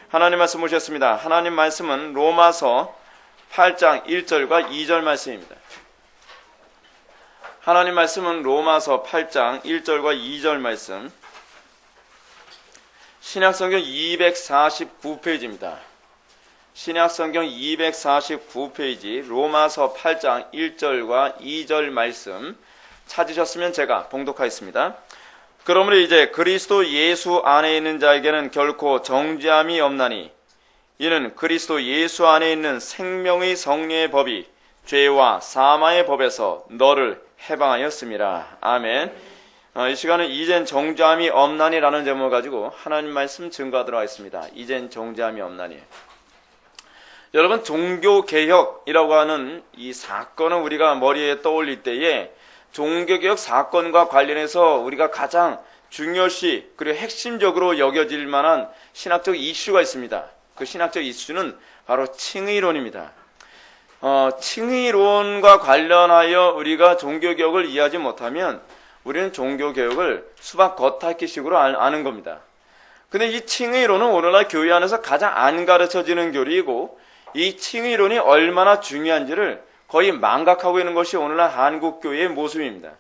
하나님 말씀 보셨습니다. 하나님 말씀은 로마서 8장 1절과 2절 말씀입니다. 하나님 말씀은 로마서 8장 1절과 2절 말씀, 신약성경 249페이지입니다. 신약성경 249페이지 로마서 8장 1절과 2절 말씀 찾으셨으면 제가 봉독하겠습니다. 그러므로 이제 그리스도 예수 안에 있는 자에게는 결코 정죄함이 없나니 이는 그리스도 예수 안에 있는 생명의 성령의 법이 죄와 사망의 법에서 너를 해방하였습니다. 아멘. 이 시간은 이젠 정죄함이 없나니라는 제목을 가지고 하나님 말씀 증거하도록 하겠습니다. 이젠 정죄함이 없나니. 여러분, 종교개혁이라고 하는 이 사건을 우리가 머리에 떠올릴 때에 종교개혁 사건과 관련해서 우리가 가장 중요시 그리고 핵심적으로 여겨질 만한 신학적 이슈가 있습니다. 그 신학적 이슈는 바로 칭의론입니다. 칭의론과 관련하여 우리가 종교개혁을 이해하지 못하면 우리는 종교개혁을 수박 겉핥기식으로 아는 겁니다. 근데 이 칭의론은 오늘날 교회 안에서 가장 안 가르쳐지는 교리이고, 이 칭의론이 얼마나 중요한지를 거의 망각하고 있는 것이 오늘날 한국교회의 모습입니다.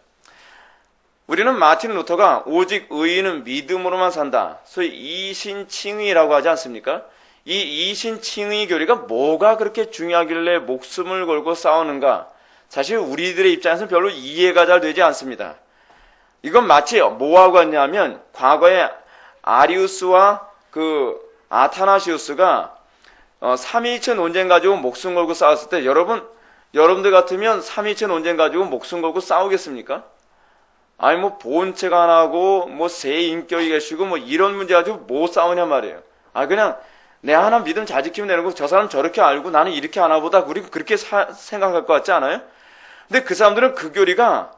우리는 마틴 루터가 오직 의인은 믿음으로만 산다, 소위 이신칭의라고 하지 않습니까? 이 이신칭의 교리가 뭐가 그렇게 중요하길래 목숨을 걸고 싸우는가? 사실 우리들의 입장에서는 별로 이해가 잘 되지 않습니다. 이건 마치 뭐하고 같냐면 과거에 아리우스와 그 아타나시우스가 삼위일체 논쟁 가지고 목숨 걸고 싸웠을 때 여러분들 같으면 삼위일체 논쟁 가지고 목숨 걸고 싸우겠습니까? 아니 뭐 본체가 하나고 뭐 세 인격이 계시고 뭐 이런 문제 가지고 뭐 싸우냐 말이에요. 그냥 내 하나 믿음 잘 지키면 되는 거, 저 사람 저렇게 알고 나는 이렇게 하나 보다 우리 그렇게 생각할 것 같지 않아요? 근데 그 사람들은 그 교리가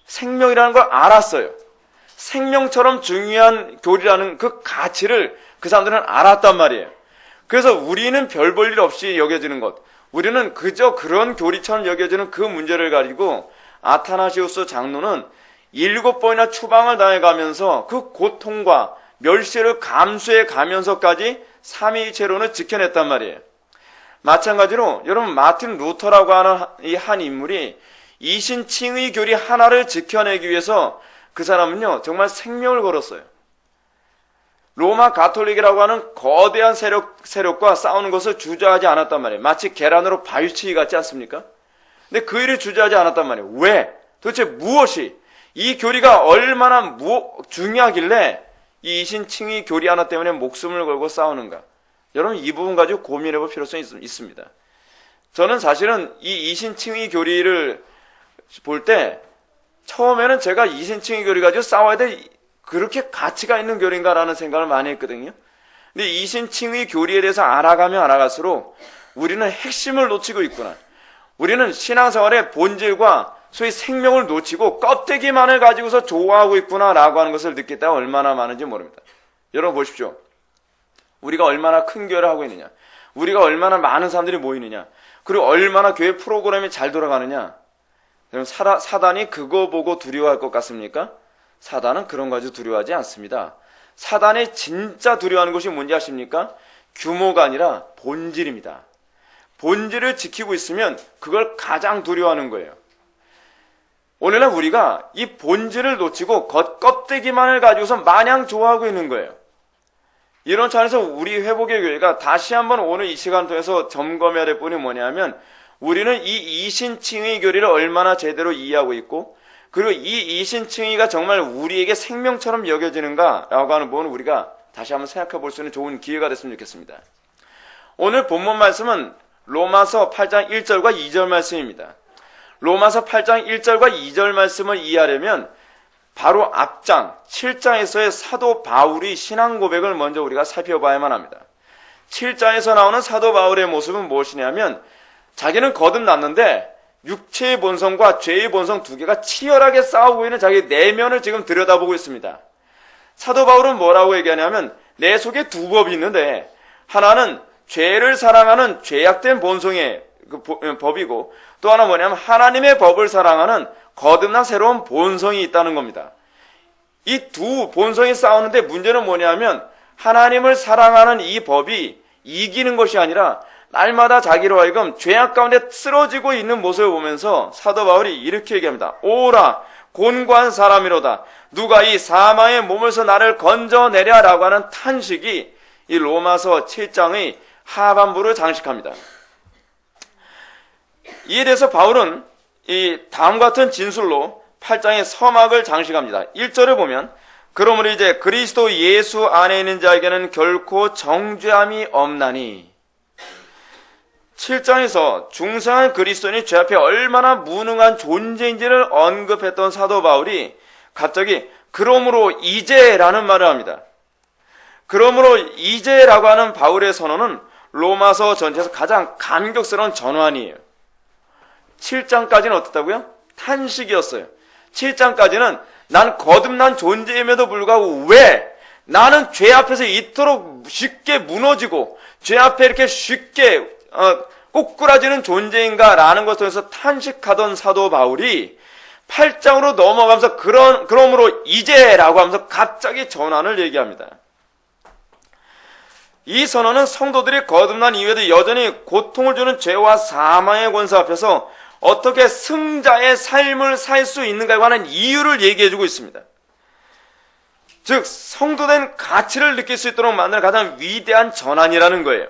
생명이라는 걸 알았어요. 생명처럼 중요한 교리라는 그 가치를 그 사람들은 알았단 말이에요. 그래서 우리는 별 볼 일 없이 여겨지는 것, 우리는 그저 그런 교리처럼 여겨지는 그 문제를 가지고 아타나시우스 장로는 7번이나 추방을 당해가면서 그 고통과 멸시를 감수해 가면서까지 삼위일체론을 지켜냈단 말이에요. 마찬가지로 여러분, 마틴 루터라고 하는 이 한 인물이 이신칭의 교리 하나를 지켜내기 위해서 그 사람은요 정말 생명을 걸었어요. 로마 가톨릭이라고 하는 거대한 세력과 싸우는 것을 주저하지 않았단 말이에요. 마치 계란으로 발치기 같지 않습니까? 근데 그 일을 주저하지 않았단 말이에요. 왜? 도대체 무엇이? 이 교리가 얼마나 중요하길래 이 이신칭의 교리 하나 때문에 목숨을 걸고 싸우는가? 여러분, 이 부분 가지고 고민해 볼 필요성이 있습니다. 저는 사실은 이 이신칭의 교리를 볼 때 처음에는 제가 이신칭의 교리 가지고 싸워야 돼, 그렇게 가치가 있는 교리인가라는 생각을 많이 했거든요. 근데 이신칭의 교리에 대해서 알아가면 알아갈수록 우리는 핵심을 놓치고 있구나. 우리는 신앙생활의 본질과 소위 생명을 놓치고 껍데기만을 가지고서 좋아하고 있구나라고 하는 것을 느낄 때가 얼마나 많은지 모릅니다. 여러분 보십시오. 우리가 얼마나 큰 교회를 하고 있느냐, 우리가 얼마나 많은 사람들이 모이느냐, 그리고 얼마나 교회 프로그램이 잘 돌아가느냐. 여러분, 사단이 그거 보고 두려워할 것 같습니까? 사단은 그런 거 가지고 두려워하지 않습니다. 사단이 진짜 두려워하는 것이 뭔지 아십니까? 규모가 아니라 본질입니다. 본질을 지키고 있으면 그걸 가장 두려워하는 거예요. 오늘날 우리가 이 본질을 놓치고 겉껍데기만을 가지고서 마냥 좋아하고 있는 거예요. 이런 차원에서 우리 회복의 교회가 다시 한번 오늘 이 시간을 통해서 점검해야 될 부분이 뭐냐면, 우리는 이 이신칭의 교리를 얼마나 제대로 이해하고 있고, 그리고 이 이신칭의가 정말 우리에게 생명처럼 여겨지는가라고 하는 부분을 우리가 다시 한번 생각해 볼 수 있는 좋은 기회가 됐으면 좋겠습니다. 오늘 본문 말씀은 로마서 8장 1절과 2절 말씀입니다. 로마서 8장 1절과 2절 말씀을 이해하려면 바로 앞장 7장에서의 사도 바울의 신앙 고백을 먼저 우리가 살펴봐야만 합니다. 7장에서 나오는 사도 바울의 모습은 무엇이냐면, 자기는 거듭났는데 육체의 본성과 죄의 본성 두 개가 치열하게 싸우고 있는 자기 내면을 지금 들여다보고 있습니다. 사도 바울은 뭐라고 얘기하냐면, 내 속에 두 법이 있는데 하나는 죄를 사랑하는 죄악된 본성의 법이고, 또 하나 뭐냐면 하나님의 법을 사랑하는 거듭난 새로운 본성이 있다는 겁니다. 이 두 본성이 싸우는데 문제는 뭐냐면, 하나님을 사랑하는 이 법이 이기는 것이 아니라 날마다 자기로 하여금 죄악 가운데 쓰러지고 있는 모습을 보면서 사도 바울이 이렇게 얘기합니다. 오라 곤고한 사람이로다. 누가 이 사망의 몸에서 나를 건져내랴라고 하는 탄식이 이 로마서 7장의 하반부를 장식합니다. 이에 대해서 바울은 이 다음과 같은 진술로 8장의 서막을 장식합니다. 1절을 보면 그러므로 이제 그리스도 예수 안에 있는 자에게는 결코 정죄함이 없나니. 7장에서 중생한 그리스도인이 죄 앞에 얼마나 무능한 존재인지를 언급했던 사도 바울이 갑자기 그러므로 이제라는 말을 합니다. 그러므로 이제라고 하는 바울의 선언은 로마서 전체에서 가장 감격스러운 전환이에요. 7장까지는 어떻다고요? 탄식이었어요. 7장까지는 난 거듭난 존재임에도 불구하고 왜 나는 죄 앞에서 이토록 쉽게 무너지고 죄 앞에 이렇게 쉽게 꼬꾸라지는 존재인가 라는 것을 통해서 탄식하던 사도 바울이 8장으로 넘어가면서 그러므로 이제라고 하면서 갑자기 전환을 얘기합니다. 이 선언은 성도들이 거듭난 이후에도 여전히 고통을 주는 죄와 사망의 권세 앞에서 어떻게 승자의 삶을 살 수 있는가에 관한 이유를 얘기해주고 있습니다. 즉 성도된 가치를 느낄 수 있도록 만드는 가장 위대한 전환이라는 거예요.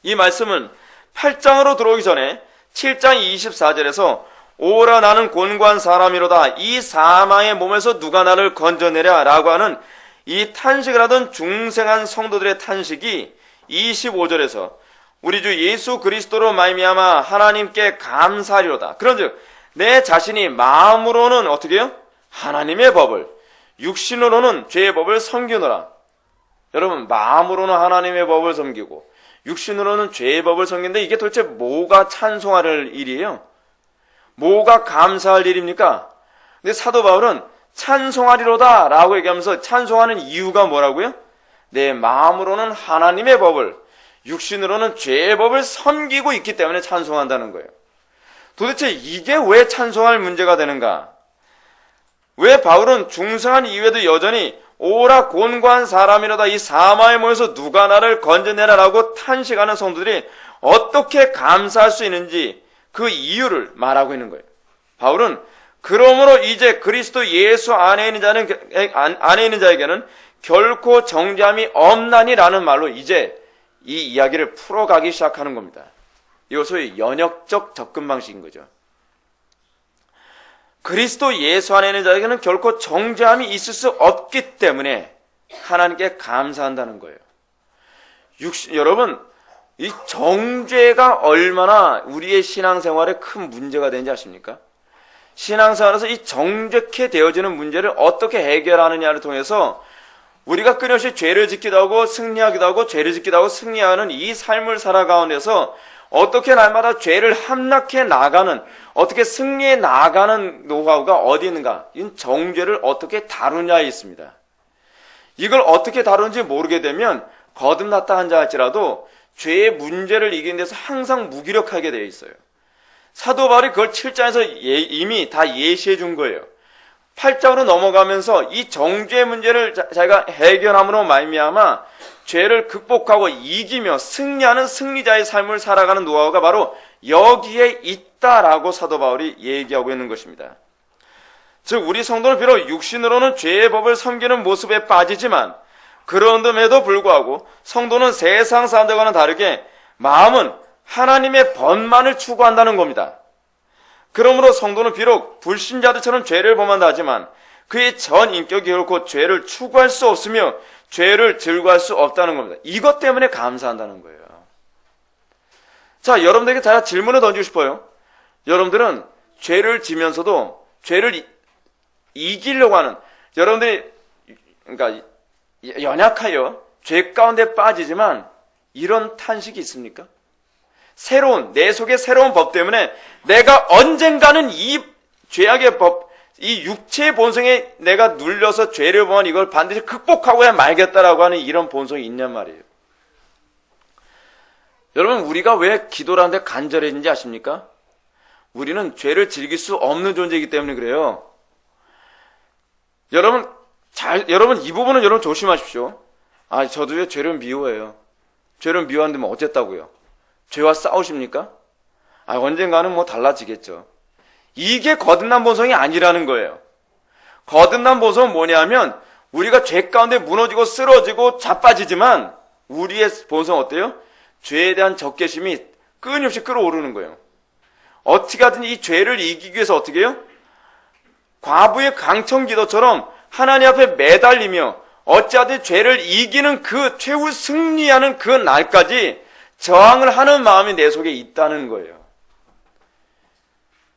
이 말씀은 8장으로 들어오기 전에 7장 24절에서 오라 나는 곤고한 사람이로다. 이 사망의 몸에서 누가 나를 건져내랴 라고 하는 이 탄식을 하던 중생한 성도들의 탄식이 25절에서 우리 주 예수 그리스도로 말미암아 하나님께 감사하리로다. 그런즉 내 자신이 마음으로는 어떻게 해요? 하나님의 법을, 육신으로는 죄의 법을 섬기노라. 여러분 마음으로는 하나님의 법을 섬기고 육신으로는 죄의 법을 섬기는데 이게 도대체 뭐가 찬송할 일이에요? 뭐가 감사할 일입니까? 근데 사도 바울은 찬송하리로다 라고 얘기하면서 찬송하는 이유가 뭐라고요? 내 마음으로는 하나님의 법을, 육신으로는 죄의 법을 섬기고 있기 때문에 찬송한다는 거예요. 도대체 이게 왜 찬송할 문제가 되는가? 왜 바울은 중생한 이후에도 여전히 오라 곤고한 사람이로다. 이 사망의 몸에서 누가 나를 건져내라라고 탄식하는 성도들이 어떻게 감사할 수 있는지 그 이유를 말하고 있는 거예요. 바울은 그러므로 이제 그리스도 예수 안에 있는 자에게는 결코 정죄함이 없나니라는 말로 이제 이 이야기를 풀어가기 시작하는 겁니다. 이거 소위 연역적 접근 방식인 거죠. 그리스도 예수 안에 있는 자에게는 결코 정죄함이 있을 수 없기 때문에 하나님께 감사한다는 거예요. 여러분, 이 정죄가 얼마나 우리의 신앙생활에 큰 문제가 되는지 아십니까? 신앙생활에서 이 정죄케 되어지는 문제를 어떻게 해결하느냐를 통해서 우리가 끊임없이 죄를 짓기도 하고 승리하기도 하고 죄를 짓기도 하고 승리하는 이 삶을 살아가면서 어떻게 날마다 죄를 함락해 나가는, 어떻게 승리해 나가는 노하우가 어디 있는가? 이 정죄를 어떻게 다루냐에 있습니다. 이걸 어떻게 다루는지 모르게 되면 거듭났다 한자 할지라도 죄의 문제를 이기는 데서 항상 무기력하게 되어 있어요. 사도 바울이 그걸 7장에서 이미 다 예시해 준 거예요. 8장으로 넘어가면서 이 정죄의 문제를 자기가 해결함으로 말미암아 죄를 극복하고 이기며 승리하는 승리자의 삶을 살아가는 노하우가 바로 여기에 있다라고 사도 바울이 얘기하고 있는 것입니다. 즉 우리 성도는 비록 육신으로는 죄의 법을 섬기는 모습에 빠지지만 그런데도 불구하고 성도는 세상 사람들과는 다르게 마음은 하나님의 법만을 추구한다는 겁니다. 그러므로 성도는 비록 불신자들처럼 죄를 범한다 하지만 그의 전 인격이 결코 죄를 추구할 수 없으며 죄를 즐거워할 수 없다는 겁니다. 이것 때문에 감사한다는 거예요. 자, 여러분들에게 제가 질문을 던지고 싶어요. 여러분들은 죄를 지면서도 죄를 이기려고 하는, 여러분들이 그러니까 연약하여 죄 가운데 빠지지만 이런 탄식이 있습니까? 내 속에 새로운 법 때문에 내가 언젠가는 이 죄악의 법, 이 육체의 본성에 내가 눌려서 죄를 범한 이걸 반드시 극복하고야 말겠다라고 하는 이런 본성이 있냔 말이에요. 여러분, 우리가 왜 기도를 하는데 간절해진지 아십니까? 우리는 죄를 즐길 수 없는 존재이기 때문에 그래요. 여러분 이 부분은 여러분 조심하십시오. 저도요, 죄를 미워해요. 죄를 미워하는데 뭐 어쨌다고요? 죄와 싸우십니까? 언젠가는 뭐 달라지겠죠. 이게 거듭난 본성이 아니라는 거예요. 거듭난 본성은 뭐냐면, 우리가 죄 가운데 무너지고 쓰러지고 자빠지지만, 우리의 본성은 어때요? 죄에 대한 적개심이 끊임없이 끌어오르는 거예요. 어떻게 하든 이 죄를 이기기 위해서 어떻게 해요? 과부의 강청기도처럼 하나님 앞에 매달리며 어찌하든 죄를 이기는 그 최후 승리하는 그 날까지 저항을 하는 마음이 내 속에 있다는 거예요.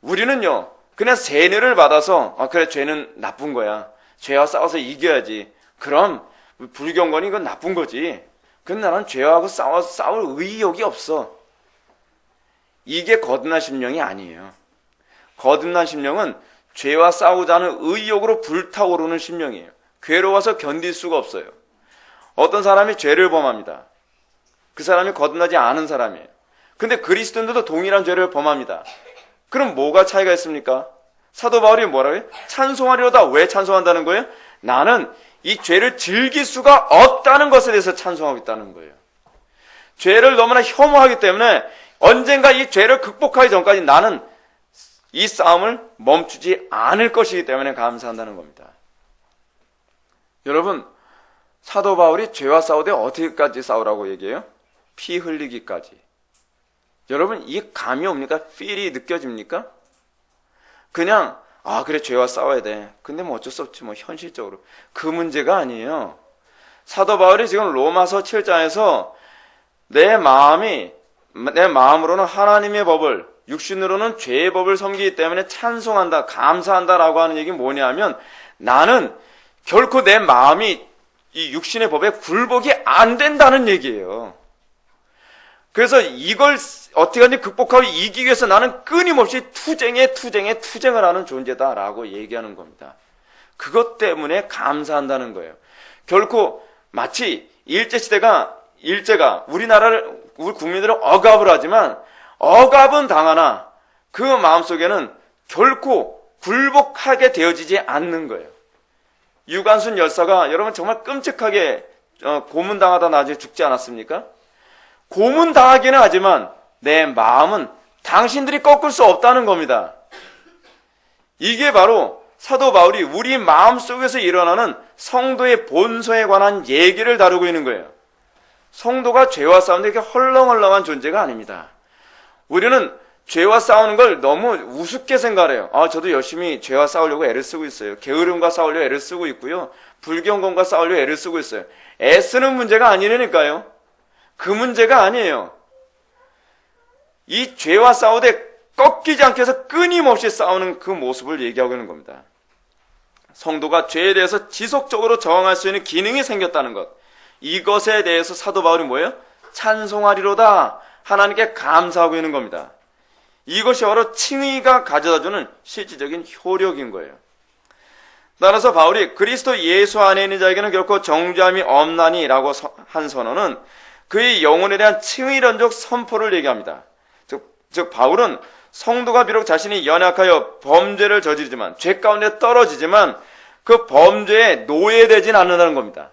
우리는요, 그냥 세뇌를 받아서 그래, 죄는 나쁜 거야. 죄와 싸워서 이겨야지. 그럼 불경건이 그건 나쁜 거지. 근데 나는 죄하고 싸울 의욕이 없어. 이게 거듭난 심령이 아니에요. 거듭난 심령은 죄와 싸우자는 의욕으로 불타오르는 심령이에요. 괴로워서 견딜 수가 없어요. 어떤 사람이 죄를 범합니다. 그 사람이 거듭나지 않은 사람이에요. 근데 그리스도인들도 동일한 죄를 범합니다. 그럼 뭐가 차이가 있습니까? 사도 바울이 뭐라고 해요? 찬송하리로다. 왜 찬송한다는 거예요? 나는 이 죄를 즐길 수가 없다는 것에 대해서 찬송하고 있다는 거예요. 죄를 너무나 혐오하기 때문에 언젠가 이 죄를 극복하기 전까지 나는 이 싸움을 멈추지 않을 것이기 때문에 감사한다는 겁니다. 여러분, 사도 바울이 죄와 싸우되 어디까지 싸우라고 얘기해요? 피 흘리기까지. 여러분, 이 감이 옵니까? 필이 느껴집니까? 그냥 그래, 죄와 싸워야 돼. 근데 뭐 어쩔 수 없지, 뭐 현실적으로. 그 문제가 아니에요. 사도 바울이 지금 로마서 7장에서 내 마음으로는 하나님의 법을, 육신으로는 죄의 법을 섬기기 때문에 찬송한다, 감사한다라고 하는 얘기 뭐냐면, 나는 결코 내 마음이 이 육신의 법에 굴복이 안 된다는 얘기예요. 그래서 이걸 어떻게 하든지 극복하고 이기기 위해서 나는 끊임없이 투쟁을 하는 존재다라고 얘기하는 겁니다. 그것 때문에 감사한다는 거예요. 결코 마치 일제가 우리 국민들은 억압을 하지만 억압은 당하나 그 마음속에는 결코 굴복하게 되어지지 않는 거예요. 유관순 열사가 여러분 정말 끔찍하게 고문당하다 나중에 죽지 않았습니까? 고문당하기는 하지만 내 마음은 당신들이 꺾을 수 없다는 겁니다. 이게 바로 사도 바울이 우리 마음속에서 일어나는 성도의 본성에 관한 얘기를 다루고 있는 거예요. 성도가 죄와 싸우는데 이렇게 헐렁헐렁한 존재가 아닙니다. 우리는 죄와 싸우는 걸 너무 우습게 생각해요. 저도 열심히 죄와 싸우려고 애를 쓰고 있어요. 게으름과 싸우려고 애를 쓰고 있고요. 불경건과 싸우려고 애를 쓰고 있어요. 애쓰는 문제가 아니라니까요. 그 문제가 아니에요. 이 죄와 싸우되 꺾이지 않게 해서 끊임없이 싸우는 그 모습을 얘기하고 있는 겁니다. 성도가 죄에 대해서 지속적으로 저항할 수 있는 기능이 생겼다는 것. 이것에 대해서 사도 바울이 뭐예요? 찬송하리로다. 하나님께 감사하고 있는 겁니다. 이것이 바로 칭의가 가져다주는 실질적인 효력인 거예요. 따라서 바울이 그리스도 예수 안에 있는 자에게는 결코 정죄함이 없나니라고 한 선언은 그의 영혼에 대한 칭의론적 선포를 얘기합니다. 즉 바울은 성도가 비록 자신이 연약하여 범죄를 저지르지만 죄 가운데 떨어지지만 그 범죄에 노예되진 않는다는 겁니다.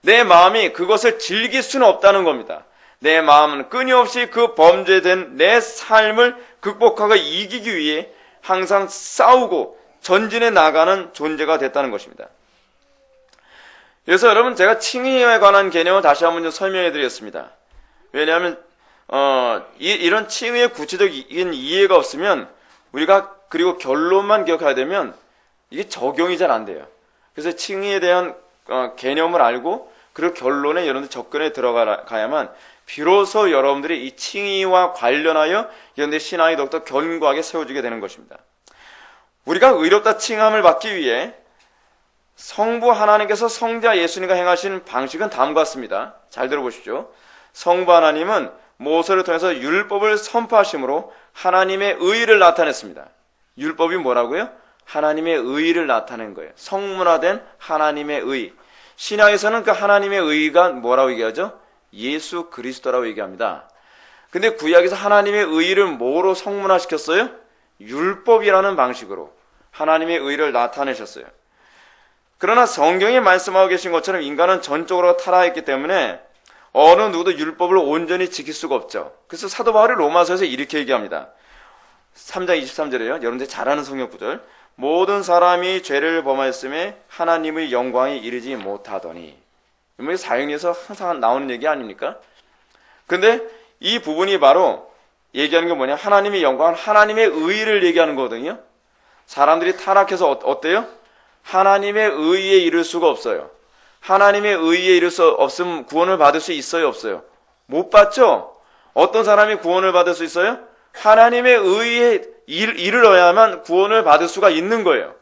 내 마음이 그것을 즐길 수는 없다는 겁니다. 내 마음은 끊임없이 그 범죄된 내 삶을 극복하고 이기기 위해 항상 싸우고 전진해 나가는 존재가 됐다는 것입니다. 그래서 여러분 제가 칭의에 관한 개념을 다시 한번 좀 설명해 드리겠습니다. 왜냐하면 이런 칭의의 구체적인 이해가 없으면 우리가 그리고 결론만 기억해야 되면 이게 적용이 잘 안 돼요. 그래서 칭의에 대한 개념을 알고 그리고 결론에 여러분들 접근에 들어가야만 비로소 여러분들이 이 칭의와 관련하여 여러분들의 신앙이 더욱더 견고하게 세워지게 되는 것입니다. 우리가 의롭다 칭함을 받기 위해 성부 하나님께서 성자 예수님과 행하신 방식은 다음과 같습니다. 잘 들어보십시오. 성부 하나님은 모세를 통해서 율법을 선포하심으로 하나님의 의의를 나타냈습니다. 율법이 뭐라고요? 하나님의 의의를 나타낸 거예요. 성문화된 하나님의 의. 신약에서는 그 하나님의 의의가 뭐라고 얘기하죠? 예수 그리스도라고 얘기합니다. 근데 구약에서 하나님의 의의를 뭐로 성문화시켰어요? 율법이라는 방식으로 하나님의 의의를 나타내셨어요. 그러나 성경이 말씀하고 계신 것처럼 인간은 전적으로 타락했기 때문에 어느 누구도 율법을 온전히 지킬 수가 없죠. 그래서 사도 바울이 로마서에서 이렇게 얘기합니다. 3장 23절에요. 여러분들 잘 아는 성경 구절. 모든 사람이 죄를 범하였음에 하나님의 영광에 이르지 못하더니. 이게 사형리에서 항상 나오는 얘기 아닙니까? 근데 이 부분이 바로 얘기하는 게 뭐냐? 하나님의 영광, 하나님의 의를 얘기하는 거거든요. 사람들이 타락해서 어때요? 하나님의 의에 이를 수가 없어요. 하나님의 의에 이를 수 없으면 구원을 받을 수 있어요, 없어요? 못 받죠? 어떤 사람이 구원을 받을 수 있어요? 하나님의 의에 이르러야만 구원을 받을 수가 있는 거예요.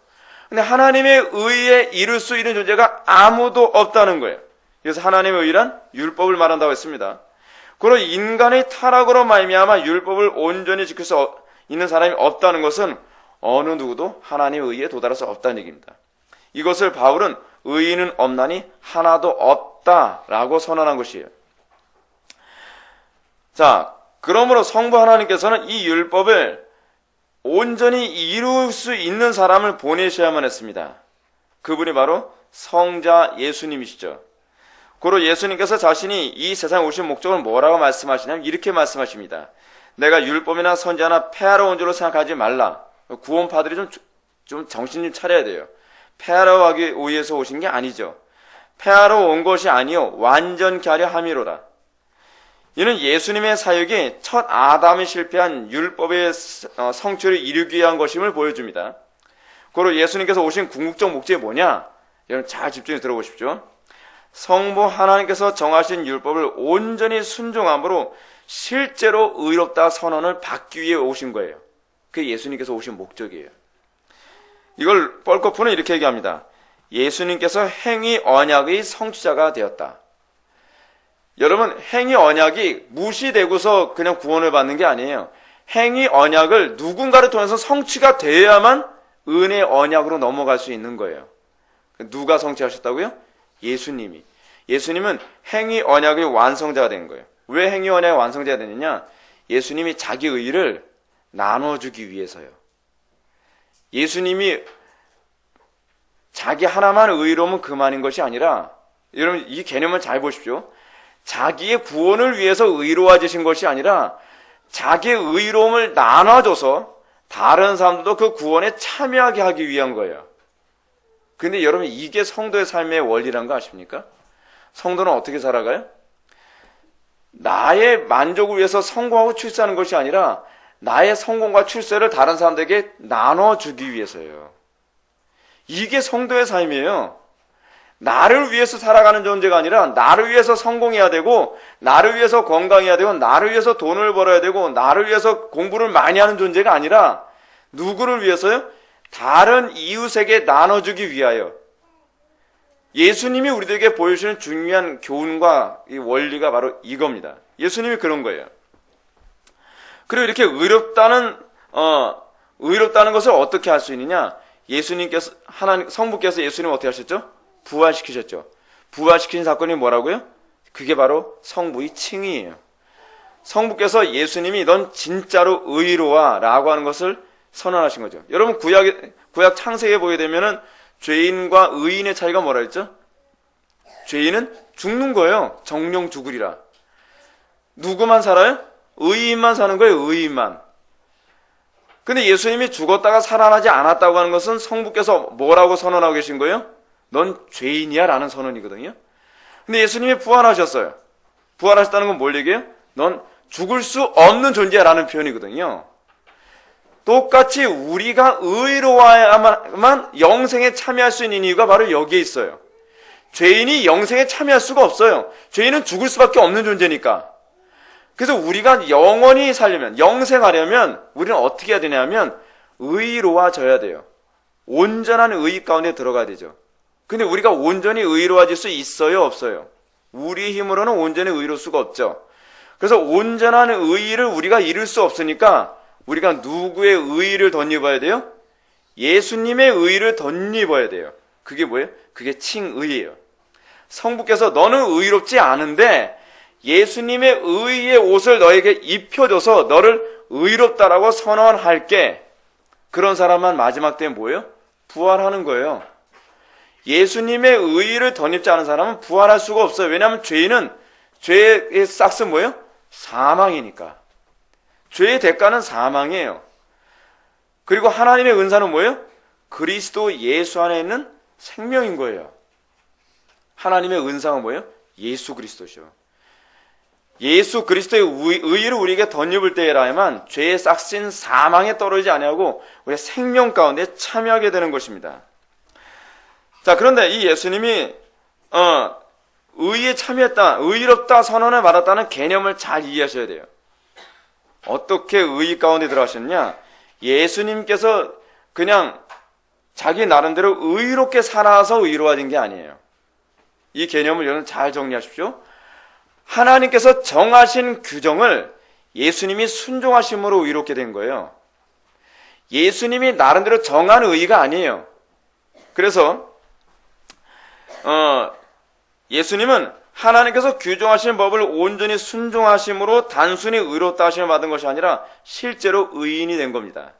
근데 하나님의 의에 이룰 수 있는 존재가 아무도 없다는 거예요. 그래서 하나님의 의란 율법을 말한다고 했습니다. 그리고 인간의 타락으로 말미암아 율법을 온전히 지킬 수 있는 사람이 없다는 것은 어느 누구도 하나님의 의에 도달할 수 없다는 얘기입니다. 이것을 바울은 의인은 없나니 하나도 없다라고 선언한 것이에요. 자, 그러므로 성부 하나님께서는 이 율법을 온전히 이룰 수 있는 사람을 보내셔야만 했습니다. 그분이 바로 성자 예수님이시죠. 고로 예수님께서 자신이 이 세상에 오신 목적을 뭐라고 말씀하시냐면 이렇게 말씀하십니다. 내가 율법이나 선지자나 폐하러 온 줄로 생각하지 말라. 구원파들이 좀 정신 좀 차려야 돼요. 폐하러 하기 위해서 오신 게 아니죠. 폐하러 온 것이 아니요 완전케 하려 함이로다. 이는 예수님의 사역이 첫 아담이 실패한 율법의 성취를 이루기 위한 것임을 보여줍니다. 고로 예수님께서 오신 궁극적 목적이 뭐냐? 여러분 잘 집중해서 들어보십시오. 성부 하나님께서 정하신 율법을 온전히 순종함으로 실제로 의롭다 선언을 받기 위해 오신 거예요. 그게 예수님께서 오신 목적이에요. 이걸 뻘거푸는 이렇게 얘기합니다. 예수님께서 행위 언약의 성취자가 되었다. 여러분, 행위 언약이 무시되고서 그냥 구원을 받는 게 아니에요. 행위 언약을 누군가를 통해서 성취가 되어야만 은혜 언약으로 넘어갈 수 있는 거예요. 누가 성취하셨다고요? 예수님이. 예수님은 행위 언약의 완성자가 된 거예요. 왜 행위 언약의 완성자가 되느냐? 예수님이 자기 의를 나눠주기 위해서요. 예수님이 자기 하나만 의로우면 그만인 것이 아니라, 여러분 이 개념을 잘 보십시오. 자기의 구원을 위해서 의로워지신 것이 아니라 자기의 의로움을 나눠줘서 다른 사람들도 그 구원에 참여하게 하기 위한 거예요. 근데 여러분 이게 성도의 삶의 원리란 거 아십니까? 성도는 어떻게 살아가요? 나의 만족을 위해서 성공하고 출세하는 것이 아니라 나의 성공과 출세를 다른 사람들에게 나눠주기 위해서예요. 이게 성도의 삶이에요. 나를 위해서 살아가는 존재가 아니라 나를 위해서 성공해야 되고 나를 위해서 건강해야 되고 나를 위해서 돈을 벌어야 되고 나를 위해서 공부를 많이 하는 존재가 아니라 누구를 위해서요? 다른 이웃에게 나눠주기 위하여. 예수님이 우리들에게 보여주시는 중요한 교훈과 이 원리가 바로 이겁니다. 예수님이 그런 거예요. 그리고 이렇게 의롭다는 것을 어떻게 할 수 있느냐? 예수님께서, 성부께서 예수님을 어떻게 하셨죠? 부활시키셨죠. 부활시킨 사건이 뭐라고요? 그게 바로 성부의 칭의예요. 성부께서 예수님이 넌 진짜로 의로와 라고 하는 것을 선언하신 거죠. 여러분 구약 창세기에 보게 되면은 죄인과 의인의 차이가 뭐라 했죠? 죄인은 죽는 거예요. 정령 죽으리라. 누구만 살아요? 의인만 사는 거예요. 의인만. 근데 예수님이 죽었다가 살아나지 않았다고 하는 것은 성부께서 뭐라고 선언하고 계신 거예요? 넌 죄인이야 라는 선언이거든요. 근데 예수님이 부활하셨어요. 부활하셨다는 건 뭘 얘기해요? 넌 죽을 수 없는 존재야 라는 표현이거든요. 똑같이 우리가 의로워야만 영생에 참여할 수 있는 이유가 바로 여기에 있어요. 죄인이 영생에 참여할 수가 없어요. 죄인은 죽을 수밖에 없는 존재니까. 그래서 우리가 영원히 살려면, 영생하려면 우리는 어떻게 해야 되냐면 의로워져야 돼요. 온전한 의 가운데 들어가야 되죠. 근데 우리가 온전히 의로워질 수 있어요, 없어요? 우리 힘으로는 온전히 의로울 수가 없죠. 그래서 온전한 의를 우리가 이룰 수 없으니까 우리가 누구의 의를 덧입어야 돼요? 예수님의 의를 덧입어야 돼요. 그게 뭐예요? 그게 칭의예요. 성부께서 너는 의롭지 않은데 예수님의 의의 옷을 너에게 입혀줘서 너를 의롭다라고 선언할게. 그런 사람만 마지막 때에 뭐예요? 부활하는 거예요. 예수님의 의의를 덧입지 않은 사람은 부활할 수가 없어요. 왜냐하면 죄의 싹스 뭐예요? 사망이니까. 죄의 대가는 사망이에요. 그리고 하나님의 은사는 뭐예요? 그리스도 예수 안에 있는 생명인 거예요. 하나님의 은사가 뭐예요? 예수 그리스도죠. 예수 그리스도의 의의를 우리에게 덧입을 때에라야만 죄의 싹신 사망에 떨어지지 아니하고 우리의 생명 가운데 참여하게 되는 것입니다. 자, 그런데 이 예수님이 의의에 참여했다, 의롭다 선언을 받았다는 개념을 잘 이해하셔야 돼요. 어떻게 의의 가운데 들어가셨냐? 예수님께서 그냥 자기 나름대로 의롭게 살아서 의로워진 게 아니에요. 이 개념을 여러분 잘 정리하십시오. 하나님께서 정하신 규정을 예수님이 순종하심으로 의롭게 된 거예요. 예수님이 나름대로 정한 의의가 아니에요. 그래서 예수님은 하나님께서 규정하신 법을 온전히 순종하심으로 단순히 의롭다 하심을 받은 것이 아니라 실제로 의인이 된 겁니다.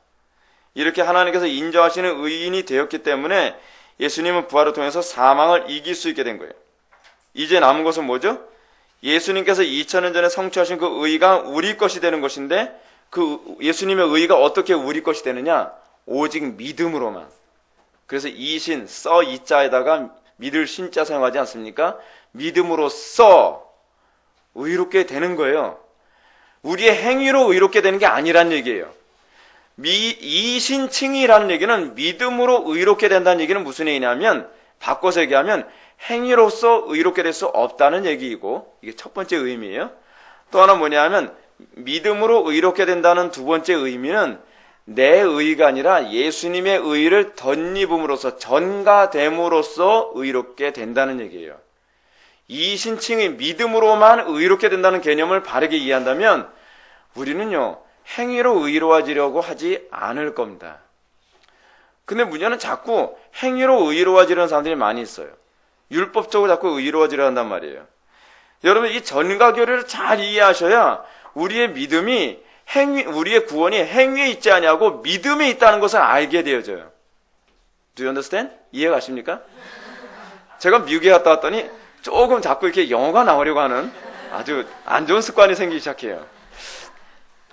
이렇게 하나님께서 인정하시는 의인이 되었기 때문에 예수님은 부활을 통해서 사망을 이길 수 있게 된 거예요. 이제 남은 것은 뭐죠? 예수님께서 2000년 전에 성취하신 그 의의가 우리 것이 되는 것인데, 그 예수님의 의의가 어떻게 우리 것이 되느냐? 오직 믿음으로만. 그래서 이신, 써 이자에다가 믿을 신자 사용하지 않습니까? 믿음으로써 의롭게 되는 거예요. 우리의 행위로 의롭게 되는 게 아니란 얘기예요. 이신칭의라는 얘기는 믿음으로 의롭게 된다는 얘기는 무슨 얘기냐면, 바꿔서 얘기하면 행위로서 의롭게 될 수 없다는 얘기이고, 이게 첫 번째 의미예요. 또 하나 뭐냐면 믿음으로 의롭게 된다는 두 번째 의미는 내 의의가 아니라 예수님의 의의를 덧입음으로써, 전가됨으로써 의롭게 된다는 얘기예요. 이신칭의 믿음으로만 의롭게 된다는 개념을 바르게 이해한다면 우리는요, 행위로 의로워지려고 하지 않을 겁니다. 근데 문제는 자꾸 행위로 의로워지려는 사람들이 많이 있어요. 율법적으로 자꾸 의로워지려 한단 말이에요. 여러분, 이 전가교리를 잘 이해하셔야 우리의 믿음이 우리의 구원이 행위에 있지 아니하고 믿음에 있다는 것을 알게 되어져요. Do you understand? 이해 가십니까? 제가 미국에 갔다 왔더니 조금 자꾸 이렇게 영어가 나오려고 하는 아주 안 좋은 습관이 생기기 시작해요.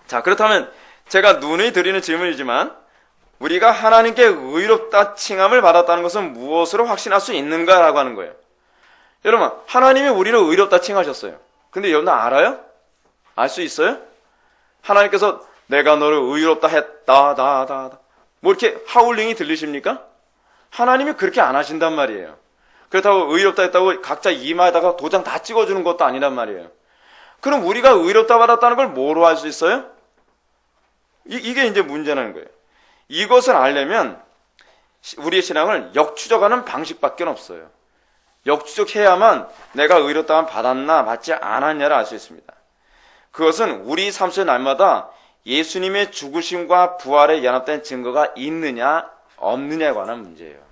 자, 그렇다면 제가 눈에 드리는 질문이지만, 우리가 하나님께 의롭다 칭함을 받았다는 것은 무엇으로 확신할 수 있는가라고 하는 거예요. 여러분, 하나님이 우리를 의롭다 칭하셨어요. 근데 여러분 알아요? 알 수 있어요? 하나님께서 내가 너를 의롭다 했다, 뭐 이렇게 하울링이 들리십니까? 하나님이 그렇게 안 하신단 말이에요. 그렇다고 의롭다 했다고 각자 이마에다가 도장 다 찍어주는 것도 아니란 말이에요. 그럼 우리가 의롭다 받았다는 걸 뭐로 알 수 있어요? 이게 이제 문제라는 거예요. 이것을 알려면 우리의 신앙을 역추적하는 방식밖에 없어요. 역추적해야만 내가 의롭다함 받았나 받지 않았냐를 알 수 있습니다. 그것은 우리 삶 속의 날마다 예수님의 죽으심과 부활에 연합된 증거가 있느냐 없느냐에 관한 문제예요.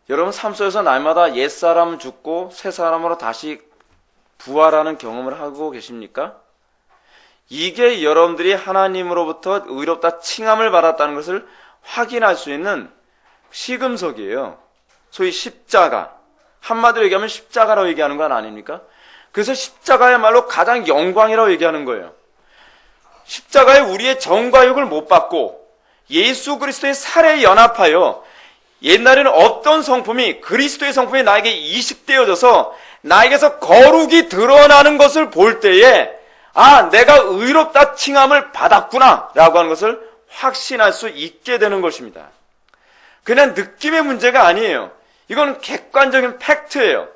여러분 삶 속에서 날마다 옛사람 죽고 새사람으로 다시 부활하는 경험을 하고 계십니까? 이게 여러분들이 하나님으로부터 의롭다 칭함을 받았다는 것을 확인할 수 있는 시금석이에요. 소위 십자가. 한마디로 얘기하면 십자가라고 얘기하는 건 아닙니까? 그래서 십자가야말로 가장 영광이라고 얘기하는 거예요. 십자가에 우리의 정과 욕을 못 받고 예수 그리스도의 살에 연합하여 옛날에는 없던 성품이, 그리스도의 성품이 나에게 이식되어져서 나에게서 거룩이 드러나는 것을 볼 때에 내가 의롭다 칭함을 받았구나 라고 하는 것을 확신할 수 있게 되는 것입니다. 그냥 느낌의 문제가 아니에요. 이건 객관적인 팩트예요.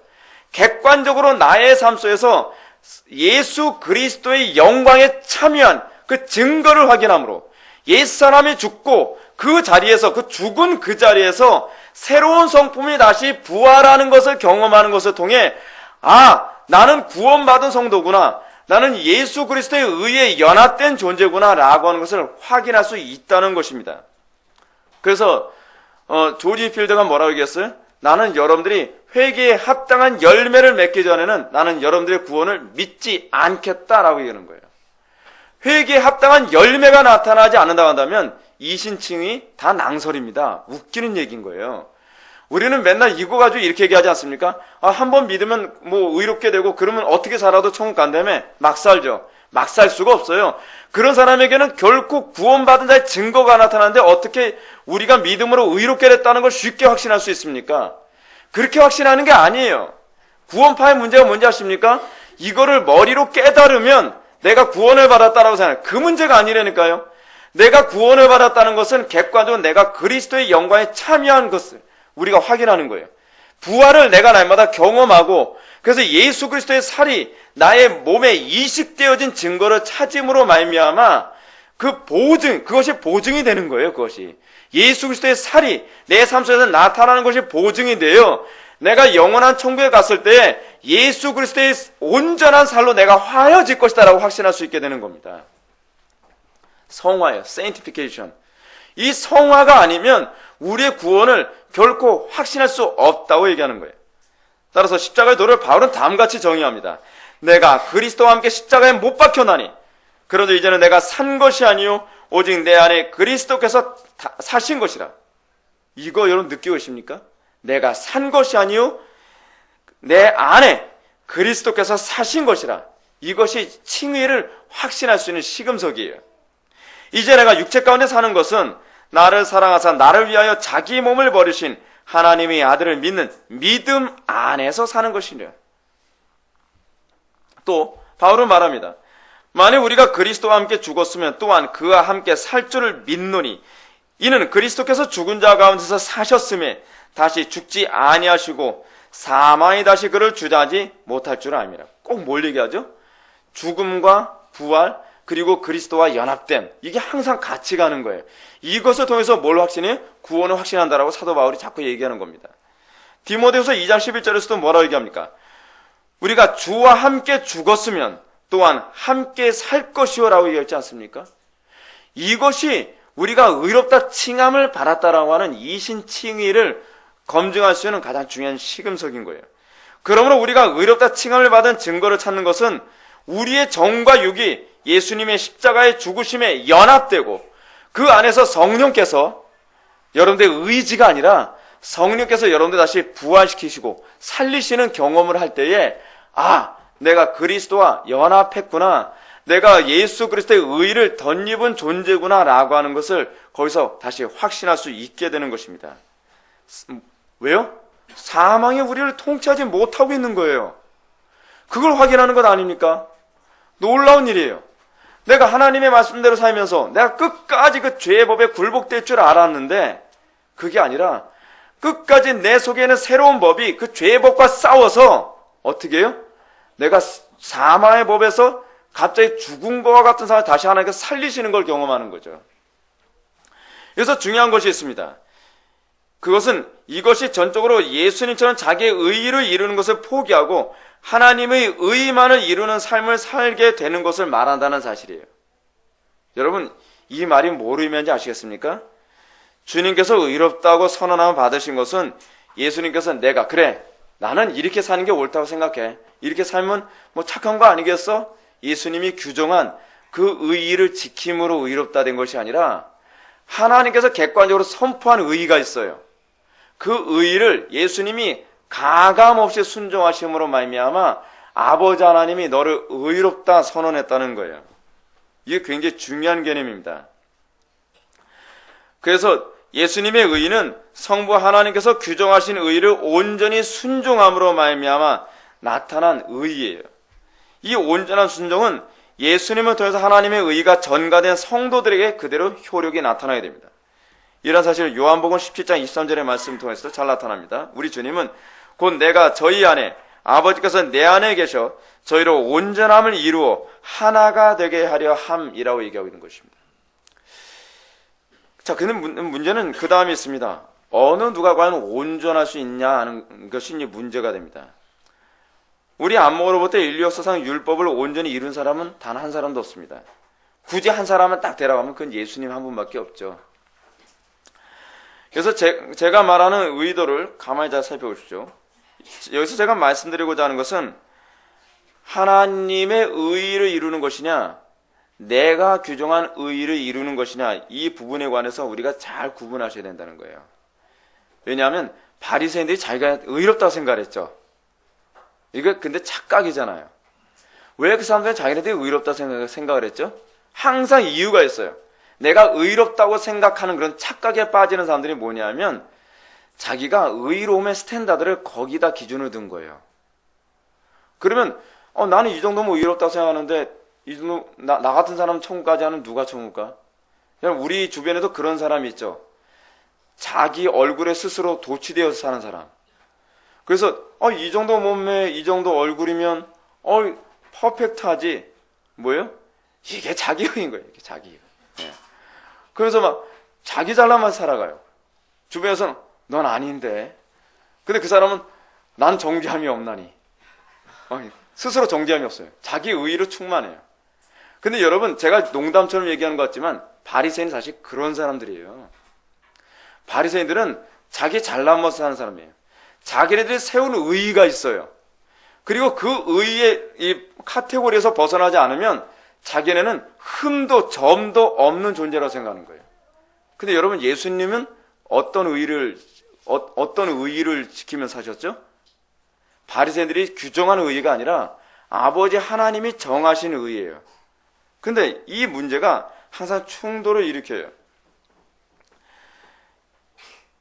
객관적으로 나의 삶 속에서 예수 그리스도의 영광에 참여한 그 증거를 확인함으로 옛사람이 죽고 그 자리에서, 그 죽은 그 자리에서 새로운 성품이 다시 부활하는 것을 경험하는 것을 통해 나는 구원받은 성도구나, 나는 예수 그리스도의 의에 연합된 존재구나 라고 하는 것을 확인할 수 있다는 것입니다. 그래서 조지 필드가 뭐라고 얘기했어요? 나는 여러분들이 회개에 합당한 열매를 맺기 전에는 나는 여러분들의 구원을 믿지 않겠다라고 얘기하는 거예요. 회개에 합당한 열매가 나타나지 않는다고 한다면 이신칭이 다 낭설입니다. 웃기는 얘기인 거예요. 우리는 맨날 이거 가지고 이렇게 얘기하지 않습니까? 한 번 믿으면 뭐 의롭게 되고 그러면 어떻게 살아도 천국 간다며 막 살죠. 막 살 수가 없어요. 그런 사람에게는 결코 구원받은 자의 증거가 나타나는데 어떻게 우리가 믿음으로 의롭게 됐다는 걸 쉽게 확신할 수 있습니까? 그렇게 확신하는 게 아니에요. 구원파의 문제가 뭔지 아십니까? 이거를 머리로 깨달으면 내가 구원을 받았다라고 생각해요. 그 문제가 아니라니까요. 내가 구원을 받았다는 것은 객관적으로 내가 그리스도의 영광에 참여한 것을 우리가 확인하는 거예요. 부활을 내가 날마다 경험하고 그래서 예수 그리스도의 살이 나의 몸에 이식되어진 증거를 찾음으로 말미암아 그 보증, 그것이 보증이 되는 거예요. 그것이 예수 그리스도의 살이 내 삶 속에서 나타나는 것이 보증이 돼요. 내가 영원한 천국에 갔을 때 예수 그리스도의 온전한 살로 내가 화해질 것이다라고 확신할 수 있게 되는 겁니다. 성화예요. sanctification. 이 성화가 아니면 우리의 구원을 결코 확신할 수 없다고 얘기하는 거예요. 따라서 십자가의 도를 바울은 다음같이 정의합니다. 내가 그리스도와 함께 십자가에 못 박혀나니 그래도 이제는 내가 산 것이 아니요 오직 내 안에 그리스도께서 사신 것이라. 이거 여러분 느끼고 계십니까? 내가 산 것이 아니요 내 안에 그리스도께서 사신 것이라. 이것이 칭의를 확신할 수 있는 시금석이에요. 이제 내가 육체 가운데 사는 것은 나를 사랑하사 나를 위하여 자기 몸을 버리신 하나님의 아들을 믿는 믿음 안에서 사는 것이냐. 또 바울은 말합니다. 만일 우리가 그리스도와 함께 죽었으면 또한 그와 함께 살 줄을 믿노니 이는 그리스도께서 죽은 자 가운데서 사셨음에 다시 죽지 아니하시고 사망이 다시 그를 주저하지 못할 줄 압니다. 꼭 뭘 얘기하죠? 죽음과 부활 그리고 그리스도와 연합됨, 이게 항상 같이 가는 거예요. 이것을 통해서 뭘 확신해요? 구원을 확신한다라고 사도 바울이 자꾸 얘기하는 겁니다. 디모데후서 2장 11절에서도 뭐라고 얘기합니까? 우리가 주와 함께 죽었으면 또한 함께 살 것이요 라고 얘기했지 않습니까? 이것이 우리가 의롭다 칭함을 받았다라고 하는 이신 칭의를 검증할 수 있는 가장 중요한 시금석인 거예요. 그러므로 우리가 의롭다 칭함을 받은 증거를 찾는 것은 우리의 정과 육이 예수님의 십자가의 죽으심에 연합되고 그 안에서 성령께서 여러분들의 의지가 아니라 성령께서 여러분들 다시 부활시키시고 살리시는 경험을 할 때에 내가 그리스도와 연합했구나, 내가 예수 그리스도의 의를 덧입은 존재구나 라고 하는 것을 거기서 다시 확신할 수 있게 되는 것입니다. 왜요? 사망이 우리를 통치하지 못하고 있는 거예요. 그걸 확인하는 것 아닙니까? 놀라운 일이에요. 내가 하나님의 말씀대로 살면서 내가 끝까지 그 죄의 법에 굴복될 줄 알았는데 그게 아니라 끝까지 내 속에는 새로운 법이 그 죄의 법과 싸워서 어떻게 해요? 내가 사망의 법에서 갑자기 죽은 것과 같은 사람을 다시 하나님께서 살리시는 걸 경험하는 거죠. 그래서 중요한 것이 있습니다. 그것은 이것이 전적으로 예수님처럼 자기의 의를 이루는 것을 포기하고 하나님의 의만을 이루는 삶을 살게 되는 것을 말한다는 사실이에요. 여러분, 이 말이 뭐로 의미하는지 아시겠습니까? 주님께서 의롭다고 선언함을 받으신 것은 예수님께서 나는 이렇게 사는 게 옳다고 생각해. 이렇게 살면 뭐 착한 거 아니겠어? 예수님이 규정한 그 의의를 지킴으로 의롭다 된 것이 아니라 하나님께서 객관적으로 선포한 의의가 있어요. 그 의의를 예수님이 가감없이 순종하심으로 말미암아 아버지 하나님이 너를 의롭다 선언했다는 거예요. 이게 굉장히 중요한 개념입니다. 그래서 예수님의 의의는 성부 하나님께서 규정하신 의의를 온전히 순종함으로 말미암아 나타난 의의예요. 이 온전한 순종은 예수님을 통해서 하나님의 의의가 전가된 성도들에게 그대로 효력이 나타나야 됩니다. 이런 사실을 요한복음 17장 23절의 말씀을 통해서도 잘 나타납니다. 우리 주님은 곧 내가 저희 안에 아버지께서 내 안에 계셔 저희로 온전함을 이루어 하나가 되게 하려 함이라고 얘기하고 있는 것입니다. 자, 근데 문제는 그 다음에 있습니다. 어느 누가 과연 온전할 수 있냐 하는 것이 문제가 됩니다. 우리 안목으로부터 인류 역사상 율법을 온전히 이룬 사람은 단 한 사람도 없습니다. 굳이 한 사람을 딱 데려가면 그건 예수님 한 분밖에 없죠. 그래서 제가 말하는 의도를 가만히 잘 살펴보십시오. 여기서 제가 말씀드리고자 하는 것은 하나님의 의의를 이루는 것이냐, 내가 규정한 의의를 이루는 것이냐, 이 부분에 관해서 우리가 잘 구분하셔야 된다는 거예요. 왜냐하면 바리새인들이 자기가 의롭다고 생각했죠. 이거 근데 착각이잖아요. 왜 그 사람들은 자기네들이 의롭다고 생각을 했죠? 항상 이유가 있어요. 내가 의롭다고 생각하는 그런 착각에 빠지는 사람들이 뭐냐면 자기가 의로움의 스탠다드를 거기다 기준으로 둔 거예요. 그러면 나는 이 정도면 의롭다고 생각하는데 이 정도 나 같은 사람 천국까지 하는 누가 천국 가? 그냥 우리 주변에도 그런 사람이 있죠. 자기 얼굴에 스스로 도취되어서 사는 사람. 그래서 이 정도 몸매, 이 정도 얼굴이면 퍼펙트하지. 뭐예요? 이게 자기의인 거예요. 이게 자기의. 예. 그래서 막 자기 잘나만 살아가요. 주변에서는 넌 아닌데. 근데 그 사람은 난 정죄함이 없나니. 스스로 정죄함이 없어요. 자기 의의로 충만해요. 근데 여러분, 제가 농담처럼 얘기하는 것 같지만 바리새인은 사실 그런 사람들이에요. 바리새인들은 자기 잘나면서 사는 사람이에요. 자기네들이 세운 의의가 있어요. 그리고 그 의의의 이 카테고리에서 벗어나지 않으면 자기네는 흠도 점도 없는 존재라고 생각하는 거예요. 근데 여러분, 예수님은 어떤 의의를 지키며 사셨죠? 바리새인들이 규정하는 의의가 아니라 아버지 하나님이 정하신 의의예요. 근데 이 문제가 항상 충돌을 일으켜요.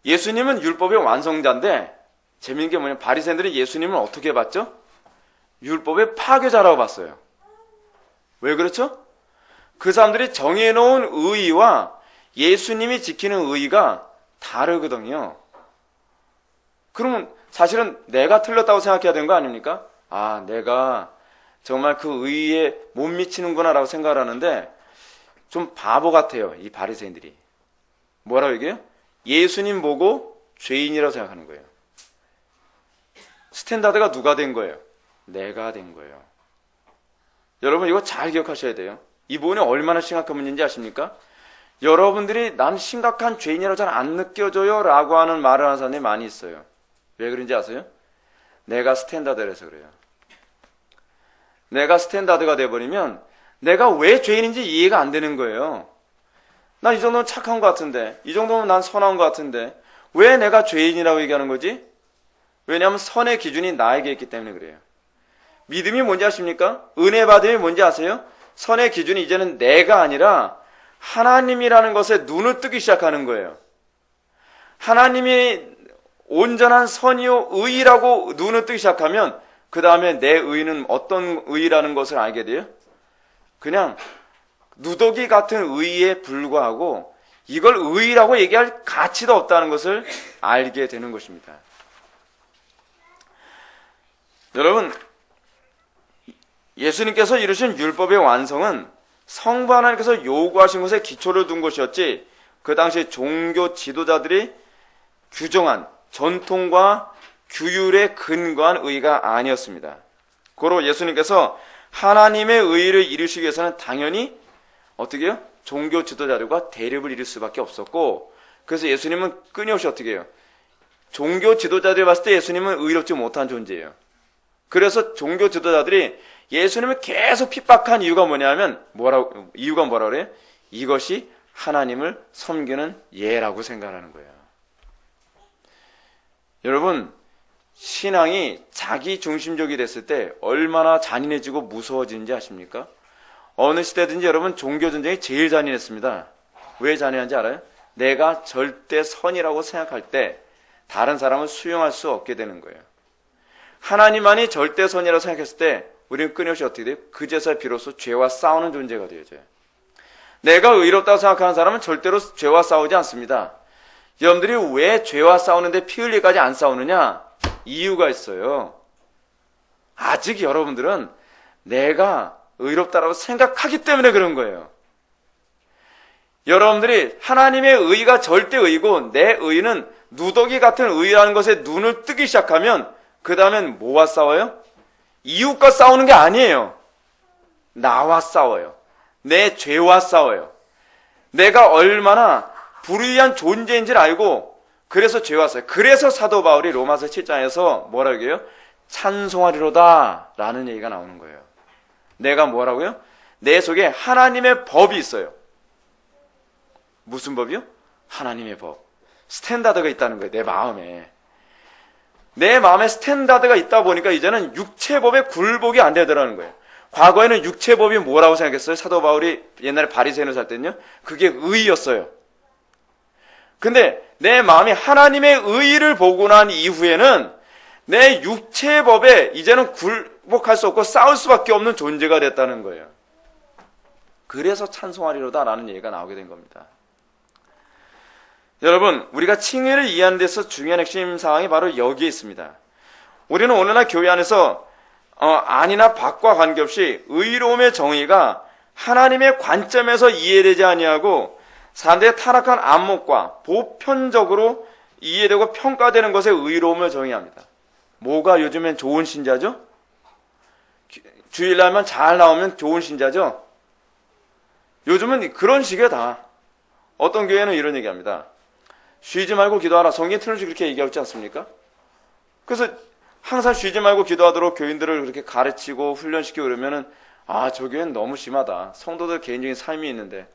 예수님은 율법의 완성자인데 재미있는 게 뭐냐면 바리새인들이 예수님을 어떻게 봤죠? 율법의 파괴자라고 봤어요. 왜 그렇죠? 그 사람들이 정해놓은 의의와 예수님이 지키는 의의가 다르거든요. 그러면 사실은 내가 틀렸다고 생각해야 되는 거 아닙니까? 내가 정말 그 의의에 못 미치는구나 라고 생각을 하는데 좀 바보 같아요. 이 바리새인들이. 뭐라고 얘기해요? 예수님 보고 죄인이라고 생각하는 거예요. 스탠다드가 누가 된 거예요? 내가 된 거예요. 여러분 이거 잘 기억하셔야 돼요. 이 부분이 얼마나 심각한 문제인지 아십니까? 여러분들이 난 심각한 죄인이라고 잘 안 느껴져요 라고 하는 말을 하는 사람들이 많이 있어요. 왜 그런지 아세요? 내가 스탠다드라서 그래요. 내가 스탠다드가 돼버리면 내가 왜 죄인인지 이해가 안 되는 거예요. 난 이 정도면 착한 것 같은데, 이 정도면 난 선한 것 같은데 왜 내가 죄인이라고 얘기하는 거지? 왜냐하면 선의 기준이 나에게 있기 때문에 그래요. 믿음이 뭔지 아십니까? 은혜 받음이 뭔지 아세요? 선의 기준이 이제는 내가 아니라 하나님이라는 것에 눈을 뜨기 시작하는 거예요. 하나님이 온전한 선이요 의라고 눈을 뜨기 시작하면 그 다음에 내 의는 어떤 의라는 것을 알게 돼요? 그냥 누더기 같은 의에 불과하고 이걸 의라고 얘기할 가치도 없다는 것을 알게 되는 것입니다. 여러분, 예수님께서 이루신 율법의 완성은 성부 하나님께서 요구하신 것에 기초를 둔 것이었지 그 당시 종교 지도자들이 규정한 전통과 규율에 근거한 의가 아니었습니다. 고로 예수님께서 하나님의 의를 이루시기 위해서는 당연히 어떻게 해요? 종교 지도자들과 대립을 이룰 수밖에 없었고 그래서 예수님은 끊임없이 어떻게 해요? 종교 지도자들이 봤을 때 예수님은 의롭지 못한 존재예요. 그래서 종교 지도자들이 예수님을 계속 핍박한 이유가 뭐냐면 이유가 뭐라고 그래요? 이것이 하나님을 섬기는 예라고 생각하는 거예요. 여러분, 신앙이 자기 중심적이 됐을 때 얼마나 잔인해지고 무서워지는지 아십니까? 어느 시대든지 여러분 종교 전쟁이 제일 잔인했습니다. 왜 잔인한지 알아요? 내가 절대 선이라고 생각할 때 다른 사람을 수용할 수 없게 되는 거예요. 하나님만이 절대 선이라고 생각했을 때 우리는 끊임없이 어떻게 돼요? 그제서야 비로소 죄와 싸우는 존재가 되어져요. 내가 의롭다고 생각하는 사람은 절대로 죄와 싸우지 않습니다. 여러분들이 왜 죄와 싸우는데 피 흘리까지 안 싸우느냐? 이유가 있어요. 아직 여러분들은 내가 의롭다라고 생각하기 때문에 그런 거예요. 여러분들이 하나님의 의가 절대 의고 내 의는 누더기 같은 의라는 것에 눈을 뜨기 시작하면 그 다음엔 뭐와 싸워요? 이웃과 싸우는 게 아니에요. 나와 싸워요. 내 죄와 싸워요. 내가 얼마나 불의한 존재인지를 알고 그래서 죄와 싸워요. 그래서 사도 바울이 로마서 7장에서 뭐라고 얘기해요? 찬송하리로다 라는 얘기가 나오는 거예요. 내가 뭐라고요? 내 속에 하나님의 법이 있어요. 무슨 법이요? 하나님의 법. 스탠다드가 있다는 거예요. 내 마음에. 내 마음에 스탠다드가 있다 보니까 이제는 육체법에 굴복이 안 되더라는 거예요. 과거에는 육체법이 뭐라고 생각했어요? 사도 바울이 옛날에 바리새인을 살 때는요. 그게 의였어요. 근데 내 마음이 하나님의 의를 보고 난 이후에는 내 육체법에 이제는 굴복할 수 없고 싸울 수밖에 없는 존재가 됐다는 거예요. 그래서 찬송하리로다라는 얘기가 나오게 된 겁니다. 여러분, 우리가 칭의를 이해하는 데서 중요한 핵심 사항이 바로 여기에 있습니다. 우리는 오늘날 교회 안에서 아니나 밖과 관계없이 의로움의 정의가 하나님의 관점에서 이해되지 아니하고 사람들의 타락한 안목과 보편적으로 이해되고 평가되는 것에 의로움을 정의합니다. 뭐가 요즘엔 좋은 신자죠? 주일날만 잘 나오면 좋은 신자죠? 요즘은 그런 식이야 다. 어떤 교회는 이런 얘기합니다. 쉬지 말고 기도하라. 성경에 틀림없이 그렇게 얘기하지 않습니까? 그래서 항상 쉬지 말고 기도하도록 교인들을 그렇게 가르치고 훈련시키고 그러면은 저 교회는 너무 심하다. 성도들 개인적인 삶이 있는데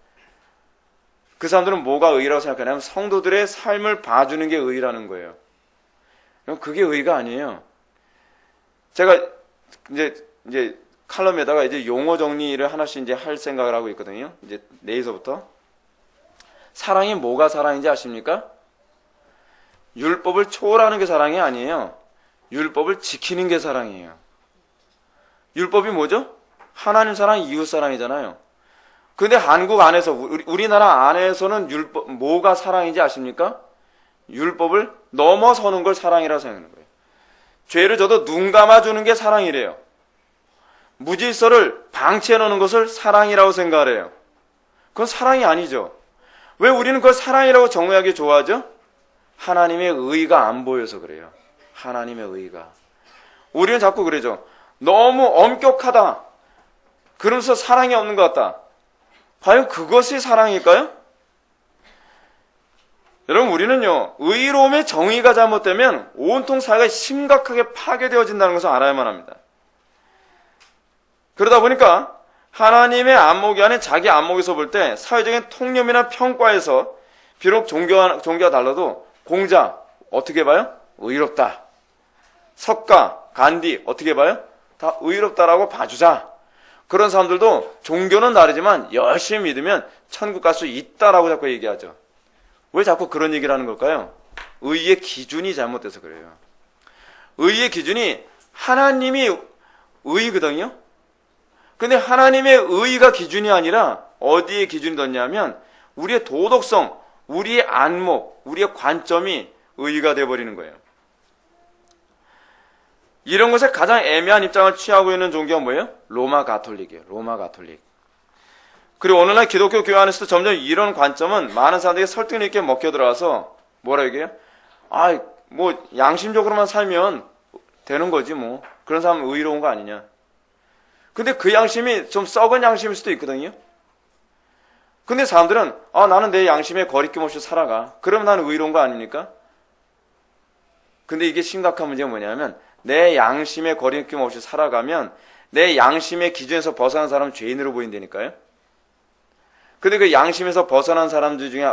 그 사람들은 뭐가 의라고 생각하냐면 성도들의 삶을 봐주는 게 의라는 거예요. 그게 의가 아니에요. 제가 이제 칼럼에다가 이제 용어 정리를 하나씩 이제 할 생각을 하고 있거든요. 이제 내일서부터. 사랑이 뭐가 사랑인지 아십니까? 율법을 초월하는 게 사랑이 아니에요. 율법을 지키는 게 사랑이에요. 율법이 뭐죠? 하나님 사랑, 이웃 사랑이잖아요. 근데 한국 안에서, 우리나라 안에서는 율법, 뭐가 사랑인지 아십니까? 율법을 넘어서는 걸 사랑이라고 생각하는 거예요. 죄를 져도 눈 감아주는 게 사랑이래요. 무질서를 방치해 놓는 것을 사랑이라고 생각을 해요. 그건 사랑이 아니죠. 왜 우리는 그걸 사랑이라고 정의하기 좋아하죠? 하나님의 의가 안 보여서 그래요. 하나님의 의가. 우리는 자꾸 그러죠. 너무 엄격하다. 그러면서 사랑이 없는 것 같다. 과연 그것이 사랑일까요? 여러분, 우리는요, 의로움의 정의가 잘못되면 온통 사회가 심각하게 파괴되어진다는 것을 알아야만 합니다. 그러다 보니까 하나님의 안목이 아닌 자기 안목에서 볼 때 사회적인 통념이나 평가에서 비록 종교가 달라도 공자 어떻게 봐요? 의롭다. 석가, 간디 어떻게 봐요? 다 의롭다라고 봐주자. 그런 사람들도 종교는 다르지만 열심히 믿으면 천국 갈 수 있다라고 자꾸 얘기하죠. 왜 자꾸 그런 얘기를 하는 걸까요? 의의 기준이 잘못돼서 그래요. 의의 기준이 하나님이 의거든요. 근데 하나님의 의가 기준이 아니라 어디에 기준이 뒀냐면 우리의 도덕성, 우리의 안목, 우리의 관점이 의가 돼버리는 거예요. 이런 것에 가장 애매한 입장을 취하고 있는 종교가 뭐예요? 로마 가톨릭이에요. 로마 가톨릭. 그리고 오늘날 기독교 교회 안에서도 점점 이런 관점은 많은 사람들에게 설득 있게 먹혀 들어와서 뭐라 얘기해요? 뭐 양심적으로만 살면 되는 거지 뭐. 그런 사람은 의로운 거 아니냐. 근데 그 양심이 좀 썩은 양심일 수도 있거든요. 근데 사람들은 나는 내 양심에 거리낌 없이 살아가. 그러면 나는 의로운 거 아닙니까? 근데 이게 심각한 문제가 뭐냐면 내 양심에 거리낌 없이 살아가면 내 양심의 기준에서 벗어난 사람은 죄인으로 보인다니까요. 근데 그 양심에서 벗어난 사람들 중에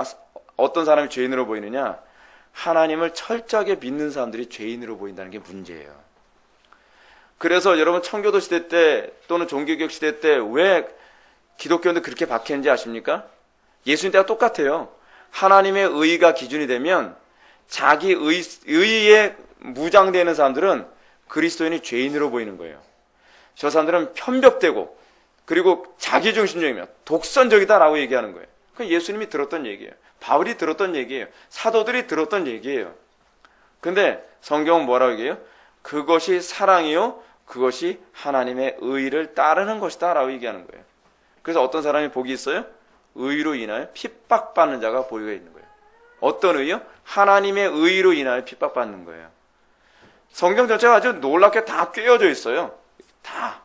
어떤 사람이 죄인으로 보이느냐? 하나님을 철저하게 믿는 사람들이 죄인으로 보인다는 게 문제예요. 그래서 여러분 청교도 시대 때 또는 종교개혁 시대 때 왜 기독교인들 그렇게 박했는지 아십니까? 예수님 때가 똑같아요. 하나님의 의가 기준이 되면 자기 의에 무장되는 사람들은 그리스도인이 죄인으로 보이는 거예요. 저 사람들은 편벽되고 그리고 자기중심적이며 독선적이다라고 얘기하는 거예요. 그건 예수님이 들었던 얘기예요. 바울이 들었던 얘기예요. 사도들이 들었던 얘기예요. 근데 성경은 뭐라고 얘기해요? 그것이 사랑이요 그것이 하나님의 의를 따르는 것이다 라고 얘기하는 거예요. 그래서 어떤 사람이 복이 있어요? 의로 인하여 핍박받는 자가 복이 있는 거예요. 어떤 의요? 하나님의 의로 인하여 핍박받는 거예요. 성경 전체가 아주 놀랍게 다 꿰어져 있어요. 다.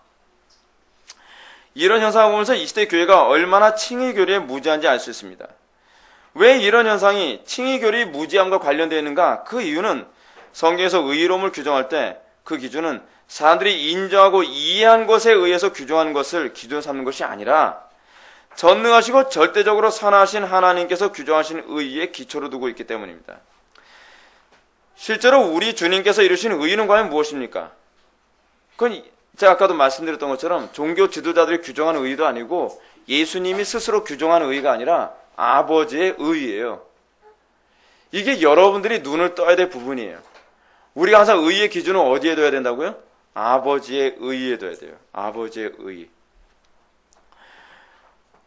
이런 현상을 보면서 이 시대 교회가 얼마나 칭의교리에 무지한지 알 수 있습니다. 왜 이런 현상이 칭의교리 무지함과 관련되어 있는가? 그 이유는 성경에서 의로움을 규정할 때 그 기준은 사람들이 인정하고 이해한 것에 의해서 규정하는 것을 기준 삼는 것이 아니라 전능하시고 절대적으로 선하신 하나님께서 규정하신 의에 기초로 두고 있기 때문입니다. 실제로 우리 주님께서 이루신 의는 과연 무엇입니까? 그건 제가 아까도 말씀드렸던 것처럼 종교 지도자들이 규정하는 의도 아니고 예수님이 스스로 규정하는 의가 아니라 아버지의 의예요. 이게 여러분들이 눈을 떠야 될 부분이에요. 우리가 항상 의의 기준은 어디에 둬야 된다고요? 아버지의 의에 둬야 돼요. 아버지의 의.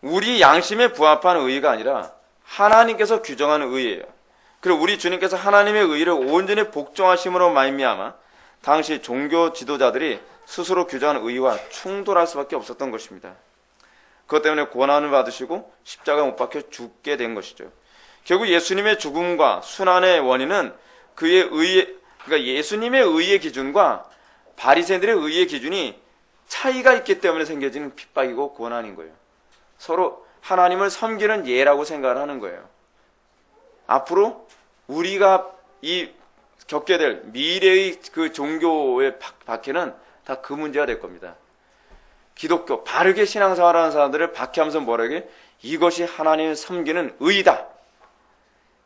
우리 양심에 부합한 의가 아니라 하나님께서 규정하는 의예요. 그리고 우리 주님께서 하나님의 의를 온전히 복종하심으로 말미암아 당시 종교 지도자들이 스스로 규정하는 의와 충돌할 수밖에 없었던 것입니다. 그것 때문에 고난을 받으시고 십자가에 못 박혀 죽게 된 것이죠. 결국 예수님의 죽음과 순환의 원인은 그의 의의, 그러니까 예수님의 의의 기준과 바리새인들의 의의 기준이 차이가 있기 때문에 생겨지는 핍박이고 고난인 거예요. 서로 하나님을 섬기는 예라고 생각을 하는 거예요. 앞으로 우리가 겪게 될 미래의 그 종교의 박해는 다 그 문제가 될 겁니다. 기독교, 바르게 신앙생활하는 사람들을 박해하면서 뭐라고 해요? 이것이 하나님을 섬기는 의다.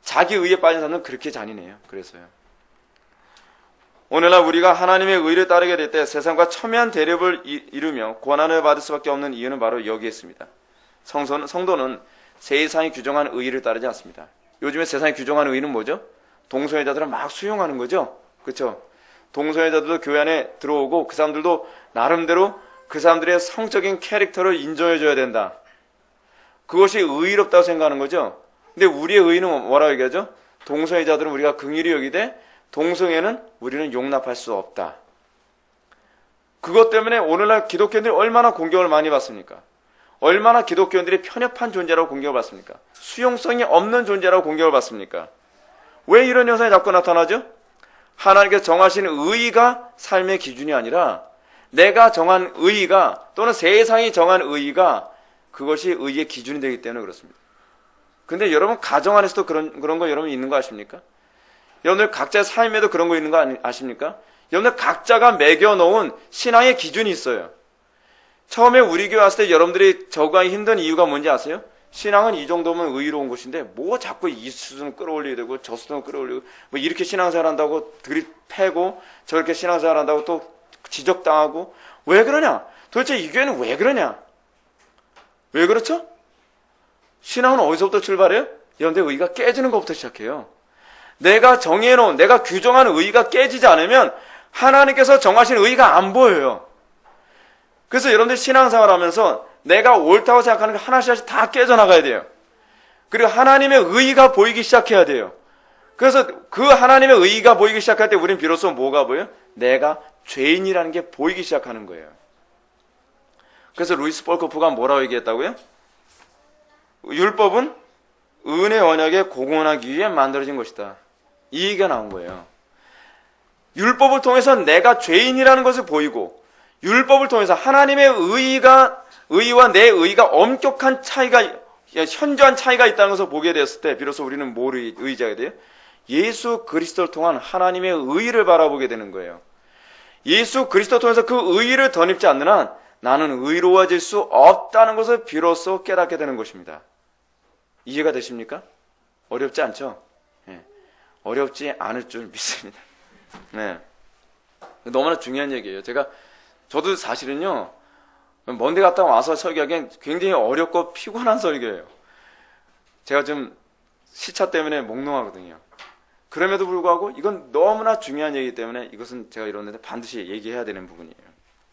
자기 의에 빠진 사람은 그렇게 잔인해요. 그래서요. 오늘날 우리가 하나님의 의를 따르게 될 때 세상과 첨예한 대립을 이루며 고난을 받을 수밖에 없는 이유는 바로 여기에 있습니다. 성도는 세상이 규정한 의를 따르지 않습니다. 요즘에 세상이 규정하는 의는 뭐죠? 동성애자들은 막 수용하는 거죠. 그렇죠? 동성애자들도 교회 안에 들어오고 그 사람들도 나름대로 그 사람들의 성적인 캐릭터를 인정해줘야 된다. 그것이 의롭다고 생각하는 거죠. 근데 우리의 의는 뭐라고 얘기하죠? 동성애자들은 우리가 긍휼히 여기되 동성애는 우리는 용납할 수 없다. 그것 때문에 오늘날 기독교인들이 얼마나 공격을 많이 받습니까? 얼마나 기독교인들이 편협한 존재라고 공격을 받습니까? 수용성이 없는 존재라고 공격을 받습니까? 왜 이런 현상이 자꾸 나타나죠? 하나님께서 정하신 의의가 삶의 기준이 아니라 내가 정한 의의가 또는 세상이 정한 의의가 그것이 의의 기준이 되기 때문에 그렇습니다. 근데 여러분 가정 안에서도 그런 거 여러분 있는 거 아십니까? 여러분들 각자의 삶에도 그런 거 있는 거 아십니까? 여러분들 각자가 매겨놓은 신앙의 기준이 있어요. 처음에 우리 교회 왔을 때 여러분들이 적응하기 힘든 이유가 뭔지 아세요? 신앙은 이 정도면 의로운 것인데 뭐 자꾸 이 수준을 끌어올리게 되고 저 수준을 끌어올리고 뭐 이렇게 신앙생활 한다고 들이패고 저렇게 신앙생활 한다고 또 지적당하고 왜 그러냐? 도대체 이 교회는 왜 그러냐? 왜 그렇죠? 신앙은 어디서부터 출발해요? 여러분들 의가 깨지는 것부터 시작해요. 내가 정해놓은 내가 규정한 의가 깨지지 않으면 하나님께서 정하신 의가 안 보여요. 그래서 여러분들 신앙생활 하면서 내가 옳다고 생각하는 게 하나씩 다 깨져나가야 돼요. 그리고 하나님의 의의가 보이기 시작해야 돼요. 그래서 그 하나님의 의의가 보이기 시작할 때 우린 비로소 뭐가 보여요? 내가 죄인이라는 게 보이기 시작하는 거예요. 그래서 루이스 볼코프가 뭐라고 얘기했다고요? 율법은 은혜 언약에 공헌하기 위해 만들어진 것이다. 이 얘기가 나온 거예요. 율법을 통해서 내가 죄인이라는 것을 보이고 율법을 통해서 하나님의 의의와 내 의의가 엄격한 차이가, 현저한 차이가 있다는 것을 보게 되었을 때 비로소 우리는 뭐를 의지하게 돼요? 예수 그리스도를 통한 하나님의 의의를 바라보게 되는 거예요. 예수 그리스도를 통해서 그 의의를 덧입지 않는 한 나는 의로워질 수 없다는 것을 비로소 깨닫게 되는 것입니다. 이해가 되십니까? 어렵지 않죠? 네. 어렵지 않을 줄 믿습니다. 네. 너무나 중요한 얘기예요. 저도 사실은요, 먼데 갔다 와서 설교하기엔 굉장히 어렵고 피곤한 설교예요. 제가 좀 시차 때문에 몽롱하거든요. 그럼에도 불구하고 이건 너무나 중요한 얘기이기 때문에 이것은 제가 이러는데 반드시 얘기해야 되는 부분이에요.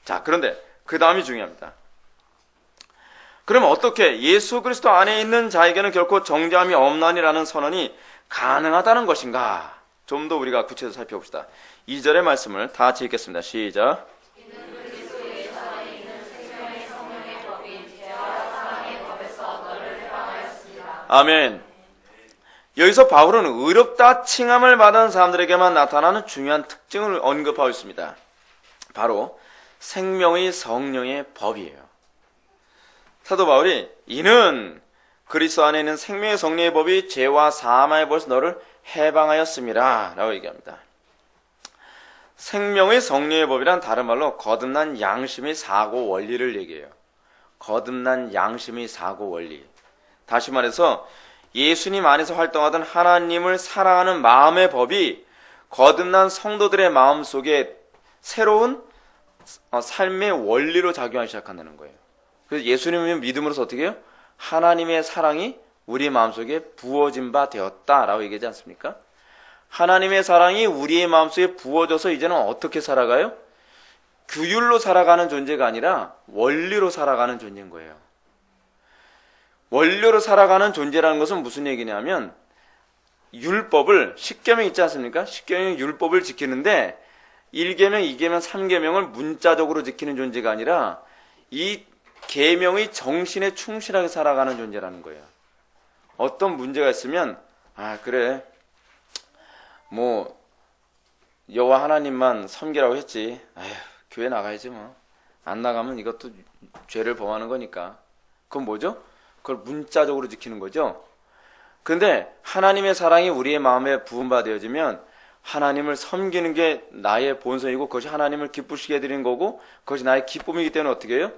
자, 그런데 그 다음이 중요합니다. 그러면 어떻게 예수 그리스도 안에 있는 자에게는 결코 정죄함이 없나니라는 선언이 가능하다는 것인가? 좀 더 우리가 구체적으로 살펴봅시다. 2절의 말씀을 다 같이 읽겠습니다. 시작. 아멘. 여기서 바울은 의롭다 칭함을 받은 사람들에게만 나타나는 중요한 특징을 언급하고 있습니다. 바로 생명의 성령의 법이에요. 사도 바울이 이는 그리스도 안에 있는 생명의 성령의 법이 죄와 사망의 벌에서 너를 해방하였음이라 라고 얘기합니다. 생명의 성령의 법이란 다른 말로 거듭난 양심의 사고 원리를 얘기해요. 거듭난 양심의 사고 원리. 다시 말해서 예수님 안에서 활동하던 하나님을 사랑하는 마음의 법이 거듭난 성도들의 마음 속에 새로운 삶의 원리로 작용하기 시작한다는 거예요. 그래서 예수님은 믿음으로서 어떻게 해요? 하나님의 사랑이 우리 마음속에 부어진 바 되었다라고 얘기하지 않습니까? 하나님의 사랑이 우리의 마음속에 부어져서 이제는 어떻게 살아가요? 규율로 살아가는 존재가 아니라 원리로 살아가는 존재인 거예요. 원리로 살아가는 존재라는 것은 무슨 얘기냐면 율법을, 십계명 있지 않습니까? 십계명 율법을 지키는데 1계명, 2계명, 3계명을 문자적으로 지키는 존재가 아니라 이 계명의 정신에 충실하게 살아가는 존재라는 거예요. 어떤 문제가 있으면 그래 뭐 여호와 하나님만 섬기라고 했지. 교회 나가야지 뭐. 안 나가면 이것도 죄를 범하는 거니까. 그건 뭐죠? 그걸 문자적으로 지키는 거죠. 근데 하나님의 사랑이 우리의 마음에 부음받아지면 하나님을 섬기는 게 나의 본성이고 그것이 하나님을 기쁘시게 해드리는 거고 그것이 나의 기쁨이기 때문에 어떻게 해요?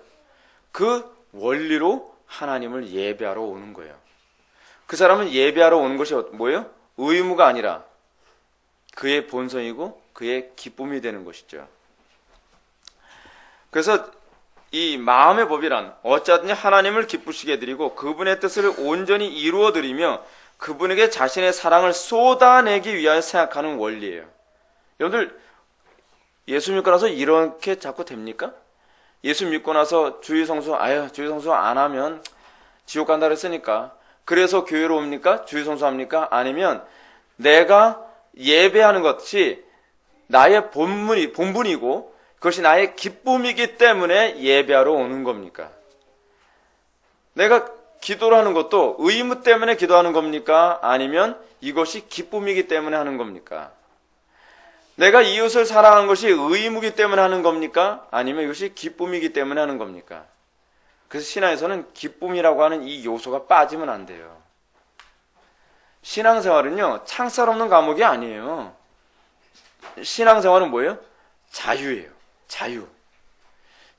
그 원리로 하나님을 예배하러 오는 거예요. 그 사람은 예배하러 오는 것이 뭐예요? 의무가 아니라 그의 본성이고 그의 기쁨이 되는 것이죠. 그래서 이 마음의 법이란 어찌하든지 하나님을 기쁘시게 해드리고 그분의 뜻을 온전히 이루어드리며 그분에게 자신의 사랑을 쏟아내기 위하여 생각하는 원리예요. 여러분들 예수 믿고 나서 이렇게 자꾸 됩니까? 예수 믿고 나서 주일 성수 안 하면 지옥 간다 그랬으니까 그래서 교회로 옵니까? 주일 성수합니까? 아니면 내가 예배하는 것이 나의 본분이고 그것이 나의 기쁨이기 때문에 예배하러 오는 겁니까? 내가 기도를 하는 것도 의무 때문에 기도하는 겁니까? 아니면 이것이 기쁨이기 때문에 하는 겁니까? 내가 이웃을 사랑하는 것이 의무이기 때문에 하는 겁니까? 아니면 이것이 기쁨이기 때문에 하는 겁니까? 그래서 신앙에서는 기쁨이라고 하는 이 요소가 빠지면 안 돼요. 신앙생활은요, 창살 없는 과목이 아니에요. 신앙생활은 뭐예요? 자유예요. 자유.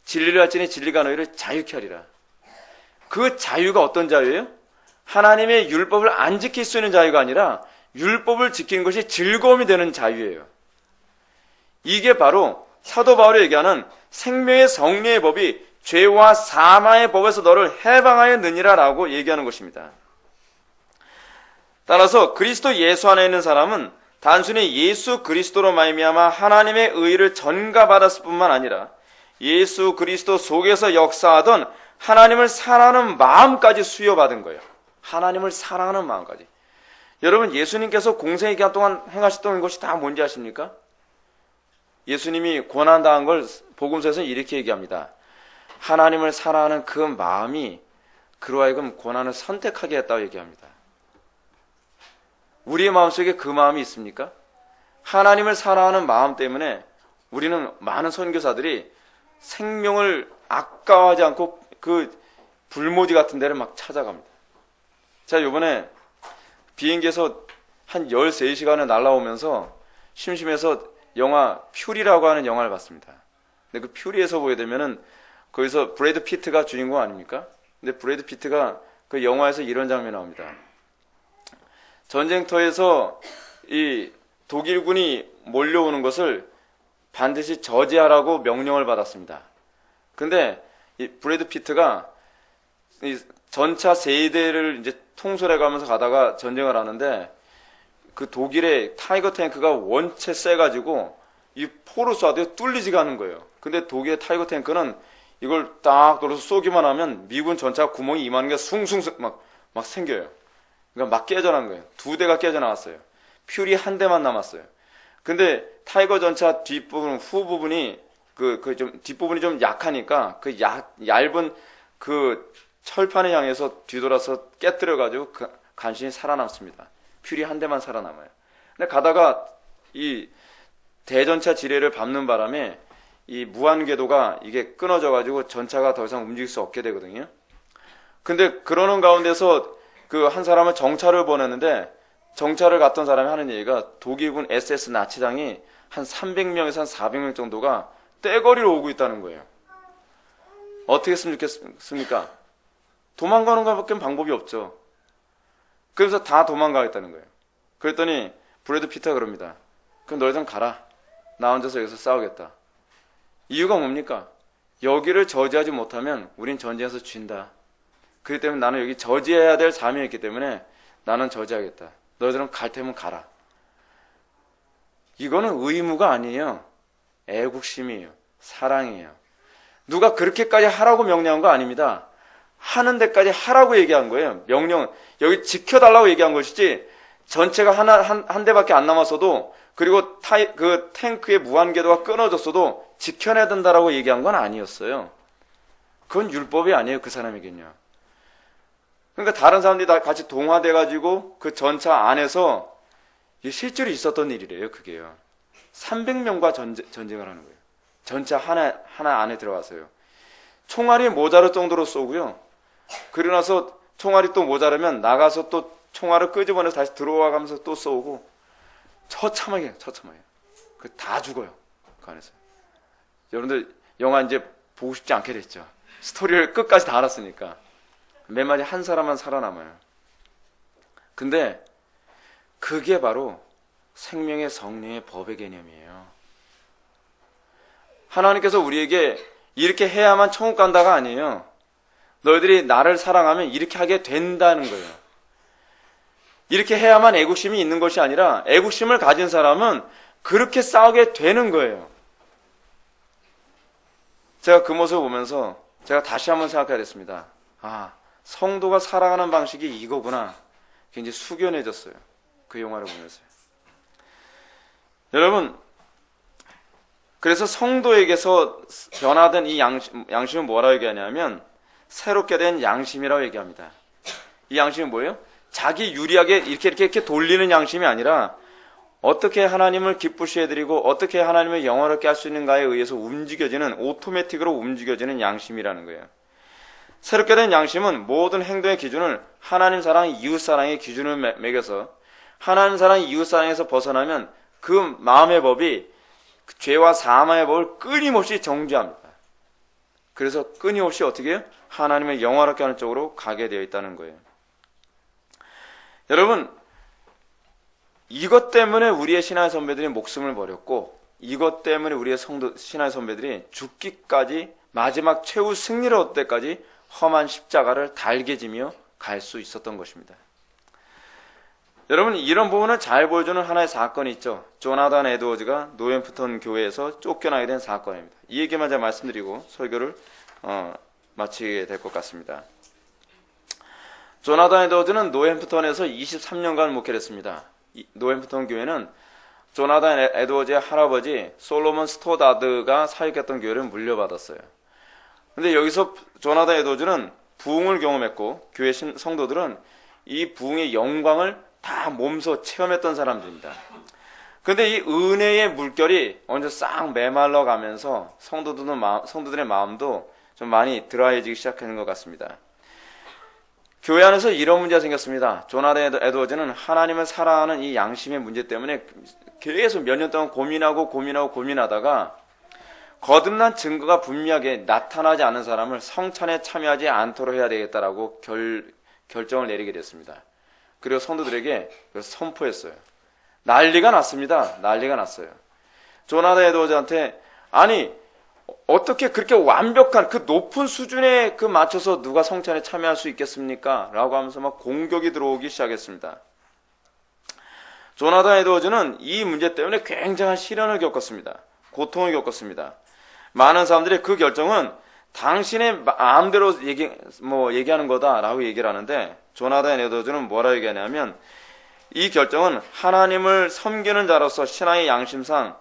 진리를 알지니 진리가 너희를 자유케 하리라. 그 자유가 어떤 자유예요? 하나님의 율법을 안 지킬 수 있는 자유가 아니라 율법을 지키는 것이 즐거움이 되는 자유예요. 이게 바로 사도 바울이 얘기하는 생명의 성리의 법이 죄와 사망의 법에서 너를 해방하였느니라 라고 얘기하는 것입니다. 따라서 그리스도 예수 안에 있는 사람은 단순히 예수 그리스도로 말미암아 하나님의 의를 전가받았을 뿐만 아니라 예수 그리스도 속에서 역사하던 하나님을 사랑하는 마음까지 수여받은 거예요. 하나님을 사랑하는 마음까지. 여러분 예수님께서 공생의 기간 동안 행하셨던 것이 다 뭔지 아십니까? 예수님이 고난당한 걸 복음서에서는 이렇게 얘기합니다. 하나님을 사랑하는 그 마음이 그로 하여금 고난을 선택하게 했다고 얘기합니다. 우리의 마음속에 그 마음이 있습니까? 하나님을 사랑하는 마음 때문에 우리는 많은 선교사들이 생명을 아까워하지 않고 그 불모지 같은 데를 막 찾아갑니다. 제가 이번에 비행기에서 한 13시간을 날아오면서 심심해서 영화 퓨리라고 하는 영화를 봤습니다. 근데 그 퓨리에서 보게 되면은 거기서 브래드 피트가 주인공 아닙니까? 근데 브래드 피트가 그 영화에서 이런 장면이 나옵니다. 전쟁터에서 이 독일군이 몰려오는 것을 반드시 저지하라고 명령을 받았습니다. 근데 이 브래드 피트가 이 전차 3대를 이제 통솔해 가면서 가다가 전쟁을 하는데 그 독일의 타이거 탱크가 원체 세가지고 이 포로 쏴도 뚫리지가 않은 거예요. 근데 독일의 타이거 탱크는 이걸 딱 돌려서 쏘기만 하면 미군 전차 구멍이 이만한 게 숭숭 막 생겨요. 그러니까 막 깨져나간 거예요. 2대가 깨져나왔어요. 퓨리 1대만 남았어요. 근데 타이거 전차 뒷부분, 후부분이 뒷부분이 좀 약하니까 그 얇은 그 철판을 향해서 뒤돌아서 깨뜨려가지고 간신히 살아남습니다. 퓨리 1대만 살아남아요. 근데 가다가 이 대전차 지뢰를 밟는 바람에 이 무한궤도가 이게 끊어져가지고 전차가 더 이상 움직일 수 없게 되거든요. 근데 그러는 가운데서 그 한 사람은 정찰을 보냈는데 정찰을 갔던 사람이 하는 얘기가 독일군 SS 나치당이 한 300명에서 한 400명 정도가 떼거리로 오고 있다는 거예요. 어떻게 했으면 좋겠습니까? 도망가는 것밖에 방법이 없죠. 그래서 다 도망가겠다는 거예요. 그랬더니 브래드 피트가 그럽니다. 그럼 너희들은 가라. 나 혼자서 여기서 싸우겠다. 이유가 뭡니까? 여기를 저지하지 못하면 우린 전쟁에서 진다. 그렇기 때문에 나는 여기 저지해야 될 사명이 있기 때문에 나는 저지하겠다. 너희들은 갈 테면 가라. 이거는 의무가 아니에요. 애국심이에요. 사랑이에요. 누가 그렇게까지 하라고 명령한 거 아닙니다. 하는 데까지 하라고 얘기한 거예요. 명령, 여기 지켜달라고 얘기한 것이지, 전체가 한 대밖에 안 남았어도, 그리고 그 탱크의 무한궤도가 끊어졌어도 지켜내야 된다라고 얘기한 건 아니었어요. 그건 율법이 아니에요, 그 사람에겐요. 그러니까 다른 사람들이 다 같이 동화돼가지고 그 전차 안에서 실제로 있었던 일이래요, 그게요. 300명과 전쟁을 하는 거예요. 전차 하나 안에 들어가서요. 총알이 모자랄 정도로 쏘고요. 그러고 나서 총알이 또 모자라면 나가서 또 총알을 끄집어내서 다시 들어와가면서 또 쏘고, 처참하게. 그 다 죽어요, 그 안에서. 여러분들 영화 이제 보고 싶지 않게 됐죠. 스토리를 끝까지 다 알았으니까. 맨 마지막에 한 사람만 살아남아요. 근데 그게 바로 생명의 성령의 법의 개념이에요. 하나님께서 우리에게 이렇게 해야만 천국 간다가 아니에요. 너희들이 나를 사랑하면 이렇게 하게 된다는 거예요. 이렇게 해야만 애국심이 있는 것이 아니라 애국심을 가진 사람은 그렇게 싸우게 되는 거예요. 제가 그 모습을 보면서 제가 다시 한번 생각하게 됐습니다. 성도가 살아가는 방식이 이거구나. 굉장히 숙연해졌어요. 그 영화를 보면서요. 여러분, 그래서 성도에게서 변화된 이 양심은 뭐라고 얘기하냐면 새롭게 된 양심이라고 얘기합니다. 이 양심은 뭐예요? 자기 유리하게 이렇게 돌리는 양심이 아니라 어떻게 하나님을 기쁘시게 해드리고 어떻게 하나님을 영화롭게 할 수 있는가에 의해서 움직여지는, 오토매틱으로 움직여지는 양심이라는 거예요. 새롭게 된 양심은 모든 행동의 기준을 하나님 사랑, 이웃 사랑의 기준을 매겨서 하나님 사랑, 이웃 사랑에서 벗어나면 그 마음의 법이 죄와 사망의 법을 끊임없이 정죄합니다. 그래서 끊임없이 어떻게 해요? 하나님의 영화롭게 하는 쪽으로 가게 되어 있다는 거예요. 여러분, 이것 때문에 우리의 신앙의 선배들이 목숨을 버렸고, 이것 때문에 우리의 신앙의 선배들이 죽기까지, 마지막 최후 승리를 얻을 때까지 험한 십자가를 달게 지며 갈 수 있었던 것입니다. 여러분, 이런 부분을 잘 보여주는 하나의 사건이 있죠. 조나단 에드워즈가 노햄프턴 교회에서 쫓겨나게 된 사건입니다. 이 얘기만 제가 말씀드리고 설교를 마치게 될 것 같습니다. 조나단 에드워즈는 노햄프턴에서 23년간 목회를 했습니다. 노햄프턴 교회는 조나단 에드워즈의 할아버지 솔로몬 스토다드가 사역했던 교회를 물려받았어요. 근데 여기서 조나단 에드워즈는 부흥을 경험했고 교회 성도들은 이 부흥의 영광을 다 몸소 체험했던 사람들입니다. 근데 이 은혜의 물결이 언제 싹 메말라 가면서 성도들의 마음도 좀 많이 드라이해지기 시작하는 것 같습니다. 교회 안에서 이런 문제가 생겼습니다. 조나단 에드워즈는 하나님을 사랑하는 이 양심의 문제 때문에 계속 몇 년 동안 고민하다가 거듭난 증거가 분명하게 나타나지 않은 사람을 성찬에 참여하지 않도록 해야 되겠다라고 결정을 내리게 됐습니다. 그리고 성도들에게 선포했어요. 난리가 났습니다. 난리가 났어요. 조나단 에드워즈한테 어떻게 그렇게 완벽한 그 높은 수준에 맞춰서 누가 성찬에 참여할 수 있겠습니까? 라고 하면서 막 공격이 들어오기 시작했습니다. 조나단 에드워즈는 이 문제 때문에 굉장한 시련을 겪었습니다. 고통을 겪었습니다. 많은 사람들이 그 결정은 당신의 마음대로 얘기하는 거다라고 얘기를 하는데 조나단 에드워즈는 뭐라 얘기하냐면 이 결정은 하나님을 섬기는 자로서 신앙의 양심상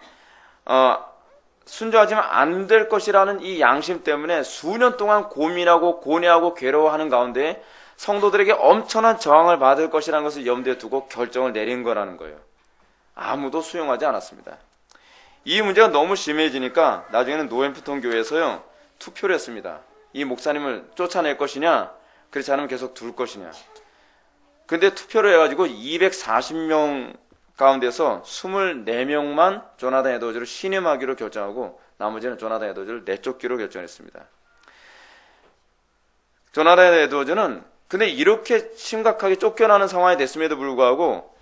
순종하지만 안 될 것이라는 이 양심 때문에 수년 동안 고민하고 고뇌하고 괴로워하는 가운데 성도들에게 엄청난 저항을 받을 것이라는 것을 염두에 두고 결정을 내린 거라는 거예요. 아무도 수용하지 않았습니다. 이 문제가 너무 심해지니까 나중에는 노햄프턴 교회에서요 투표를 했습니다. 이 목사님을 쫓아낼 것이냐, 그렇지 않으면 계속 둘 것이냐. 근데 투표를 해가지고 240명 가운데서 24명만 조나단 에드워즈를 신임하기로 결정하고 나머지는 조나단 에드워즈를 내쫓기로 결정했습니다. 조나단 에드워즈는 근데 이렇게 심각하게 쫓겨나는 상황이 됐음에도 불구하고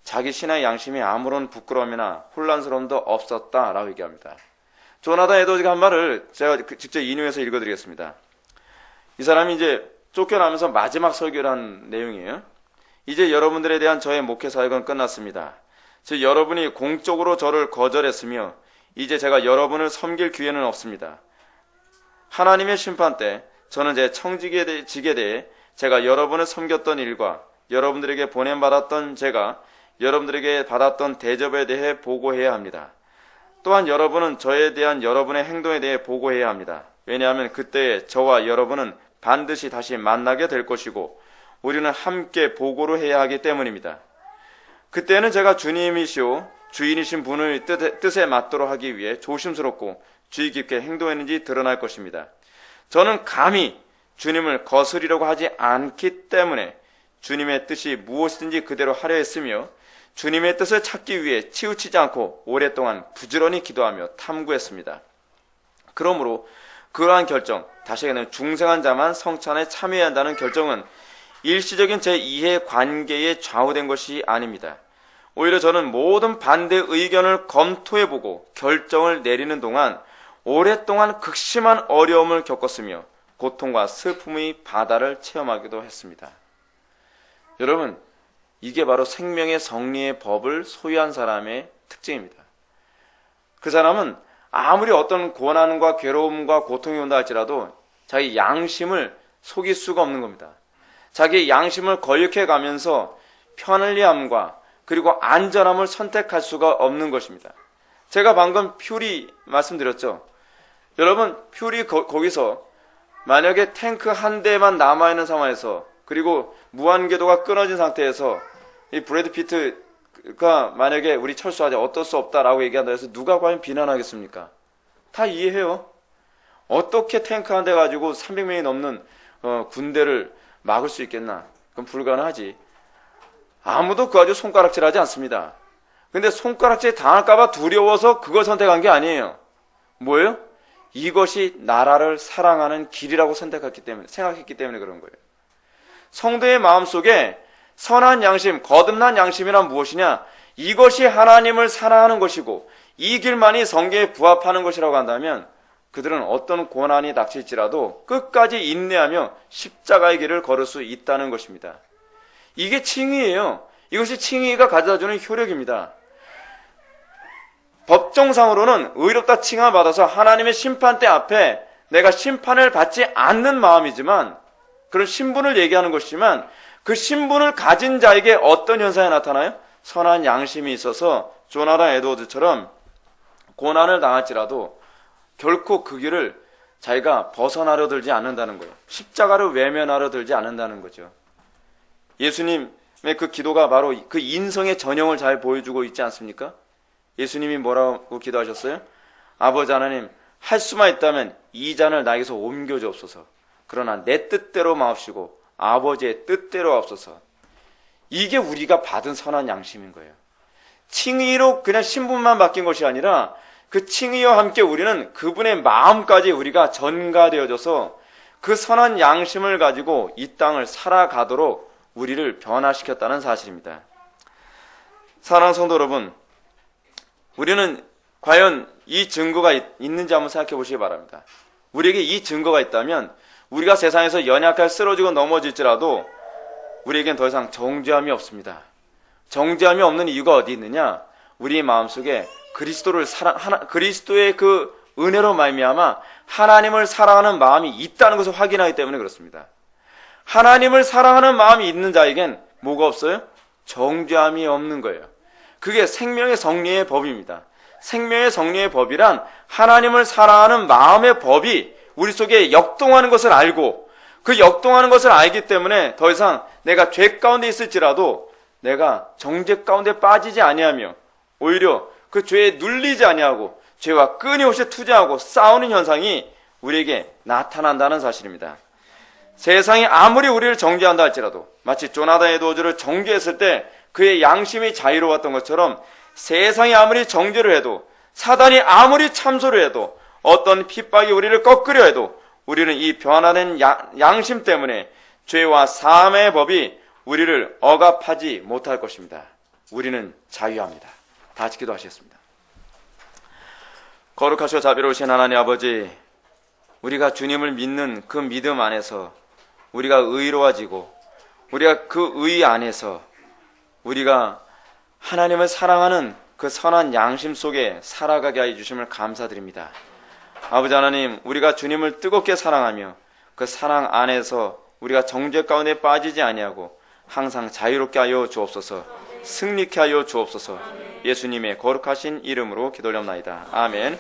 자기 신앙의 양심이 아무런 부끄러움이나 혼란스러움도 없었다라고 얘기합니다. 조나단 에드워즈가 한 말을 제가 직접 인용해서 읽어드리겠습니다. 이 사람이 이제 쫓겨나면서 마지막 설교를 한 내용이에요. 이제 여러분들에 대한 저의 목회 사역은 끝났습니다. 즉 여러분이 공적으로 저를 거절했으며 이제 제가 여러분을 섬길 기회는 없습니다. 하나님의 심판 때 저는 제 청직에 대해 제가 여러분을 섬겼던 일과 여러분들에게 보냄받았던 제가 여러분들에게 받았던 대접에 대해 보고해야 합니다. 또한 여러분은 저에 대한 여러분의 행동에 대해 보고해야 합니다. 왜냐하면 그때에 저와 여러분은 반드시 다시 만나게 될 것이고 우리는 함께 보고를 해야 하기 때문입니다. 그때는 제가 주님이시오 주인이신 분의 뜻에 맞도록 하기 위해 조심스럽고 주의 깊게 행동했는지 드러날 것입니다. 저는 감히 주님을 거스리려고 하지 않기 때문에 주님의 뜻이 무엇이든지 그대로 하려 했으며 주님의 뜻을 찾기 위해 치우치지 않고 오랫동안 부지런히 기도하며 탐구했습니다. 그러므로 그러한 결정, 다시 얘기하면 중생한 자만 성찬에 참여해야 한다는 결정은 일시적인 제 이해관계에 좌우된 것이 아닙니다. 오히려 저는 모든 반대 의견을 검토해보고 결정을 내리는 동안 오랫동안 극심한 어려움을 겪었으며 고통과 슬픔의 바다를 체험하기도 했습니다. 여러분, 이게 바로 생명의 성리의 법을 소유한 사람의 특징입니다. 그 사람은 아무리 어떤 고난과 괴로움과 고통이 온다 할지라도 자기 양심을 속일 수가 없는 겁니다. 자기 양심을 거역해 가면서 편리함과 그리고 안전함을 선택할 수가 없는 것입니다. 제가 방금 퓨리 말씀드렸죠. 여러분, 퓨리 거기서 만약에 탱크 한 대만 남아있는 상황에서 그리고 무한궤도가 끊어진 상태에서 이 브래드 피트가 만약에 우리 철수하자 어쩔 수 없다라고 얘기한다 해서 누가 과연 비난하겠습니까? 다 이해해요. 어떻게 탱크 한 대 가지고 300명이 넘는 군대를 막을 수 있겠나? 그건 불가능하지. 아무도 그거 가지고 손가락질하지 않습니다. 근데 손가락질 당할까봐 두려워서 그걸 선택한 게 아니에요. 뭐예요? 이것이 나라를 사랑하는 길이라고 생각했기 때문에 그런 거예요. 성도의 마음속에 선한 양심, 거듭난 양심이란 무엇이냐? 이것이 하나님을 사랑하는 것이고 이 길만이 성경에 부합하는 것이라고 한다면 그들은 어떤 고난이 닥칠지라도 끝까지 인내하며 십자가의 길을 걸을 수 있다는 것입니다. 이게 칭의예요. 이것이 칭의가 가져다주는 효력입니다. 법정상으로는 의롭다 칭함받아서 하나님의 심판대 앞에 내가 심판을 받지 않는 마음이지만 그런 신분을 얘기하는 것이지만 그 신분을 가진 자에게 어떤 현상이 나타나요? 선한 양심이 있어서 조나단 에드워즈처럼 고난을 당할지라도 결코 그 길을 자기가 벗어나려 들지 않는다는 거예요. 십자가를 외면하려 들지 않는다는 거죠. 예수님의 그 기도가 바로 그 인성의 전형을 잘 보여주고 있지 않습니까? 예수님이 뭐라고 기도하셨어요? 아버지 하나님, 할 수만 있다면 이 잔을 나에게서 옮겨주옵소서. 그러나 내 뜻대로 마옵시고 아버지의 뜻대로 하옵소서. 이게 우리가 받은 선한 양심인 거예요. 칭의로 그냥 신분만 바뀐 것이 아니라 그 칭의와 함께 우리는 그분의 마음까지 우리가 전가되어져서 그 선한 양심을 가지고 이 땅을 살아가도록 우리를 변화시켰다는 사실입니다. 사랑하는 성도 여러분, 우리는 과연 이 증거가 있는지 한번 생각해 보시기 바랍니다. 우리에게 이 증거가 있다면 우리가 세상에서 연약하게 쓰러지고 넘어질지라도 우리에겐 더 이상 정죄함이 없습니다. 정죄함이 없는 이유가 어디 있느냐? 우리 마음속에 그리스도의 그 은혜로 말미암아 하나님을 사랑하는 마음이 있다는 것을 확인하기 때문에 그렇습니다. 하나님을 사랑하는 마음이 있는 자에겐 뭐가 없어요? 정죄함이 없는 거예요. 그게 생명의 성리의 법입니다. 생명의 성리의 법이란 하나님을 사랑하는 마음의 법이 우리 속에 역동하는 것을 알고 그 역동하는 것을 알기 때문에 더 이상 내가 죄 가운데 있을지라도 내가 정죄 가운데 빠지지 아니하며 오히려 그 죄에 눌리지 아니하고 죄와 끊임없이 투쟁하고 싸우는 현상이 우리에게 나타난다는 사실입니다. 세상이 아무리 우리를 정죄한다 할지라도 마치 조나단 에드워즈를 정죄했을 때 그의 양심이 자유로웠던 것처럼 세상이 아무리 정죄를 해도 사단이 아무리 참소를 해도 어떤 핍박이 우리를 꺾으려 해도 우리는 이 변화된 양심 때문에 죄와 사함의 법이 우리를 억압하지 못할 것입니다. 우리는 자유합니다. 다 같이 기도하시겠습니다. 거룩하시고 자비로우신 하나님 아버지, 우리가 주님을 믿는 그 믿음 안에서 우리가 의로워지고 우리가 그 의 안에서 우리가 하나님을 사랑하는 그 선한 양심 속에 살아가게 하여 주심을 감사드립니다. 아버지 하나님, 우리가 주님을 뜨겁게 사랑하며 그 사랑 안에서 우리가 정죄 가운데 빠지지 아니하고 항상 자유롭게 하여 주옵소서, 승리케 하여 주옵소서. 예수님의 거룩하신 이름으로 기도하옵나이다. 아멘.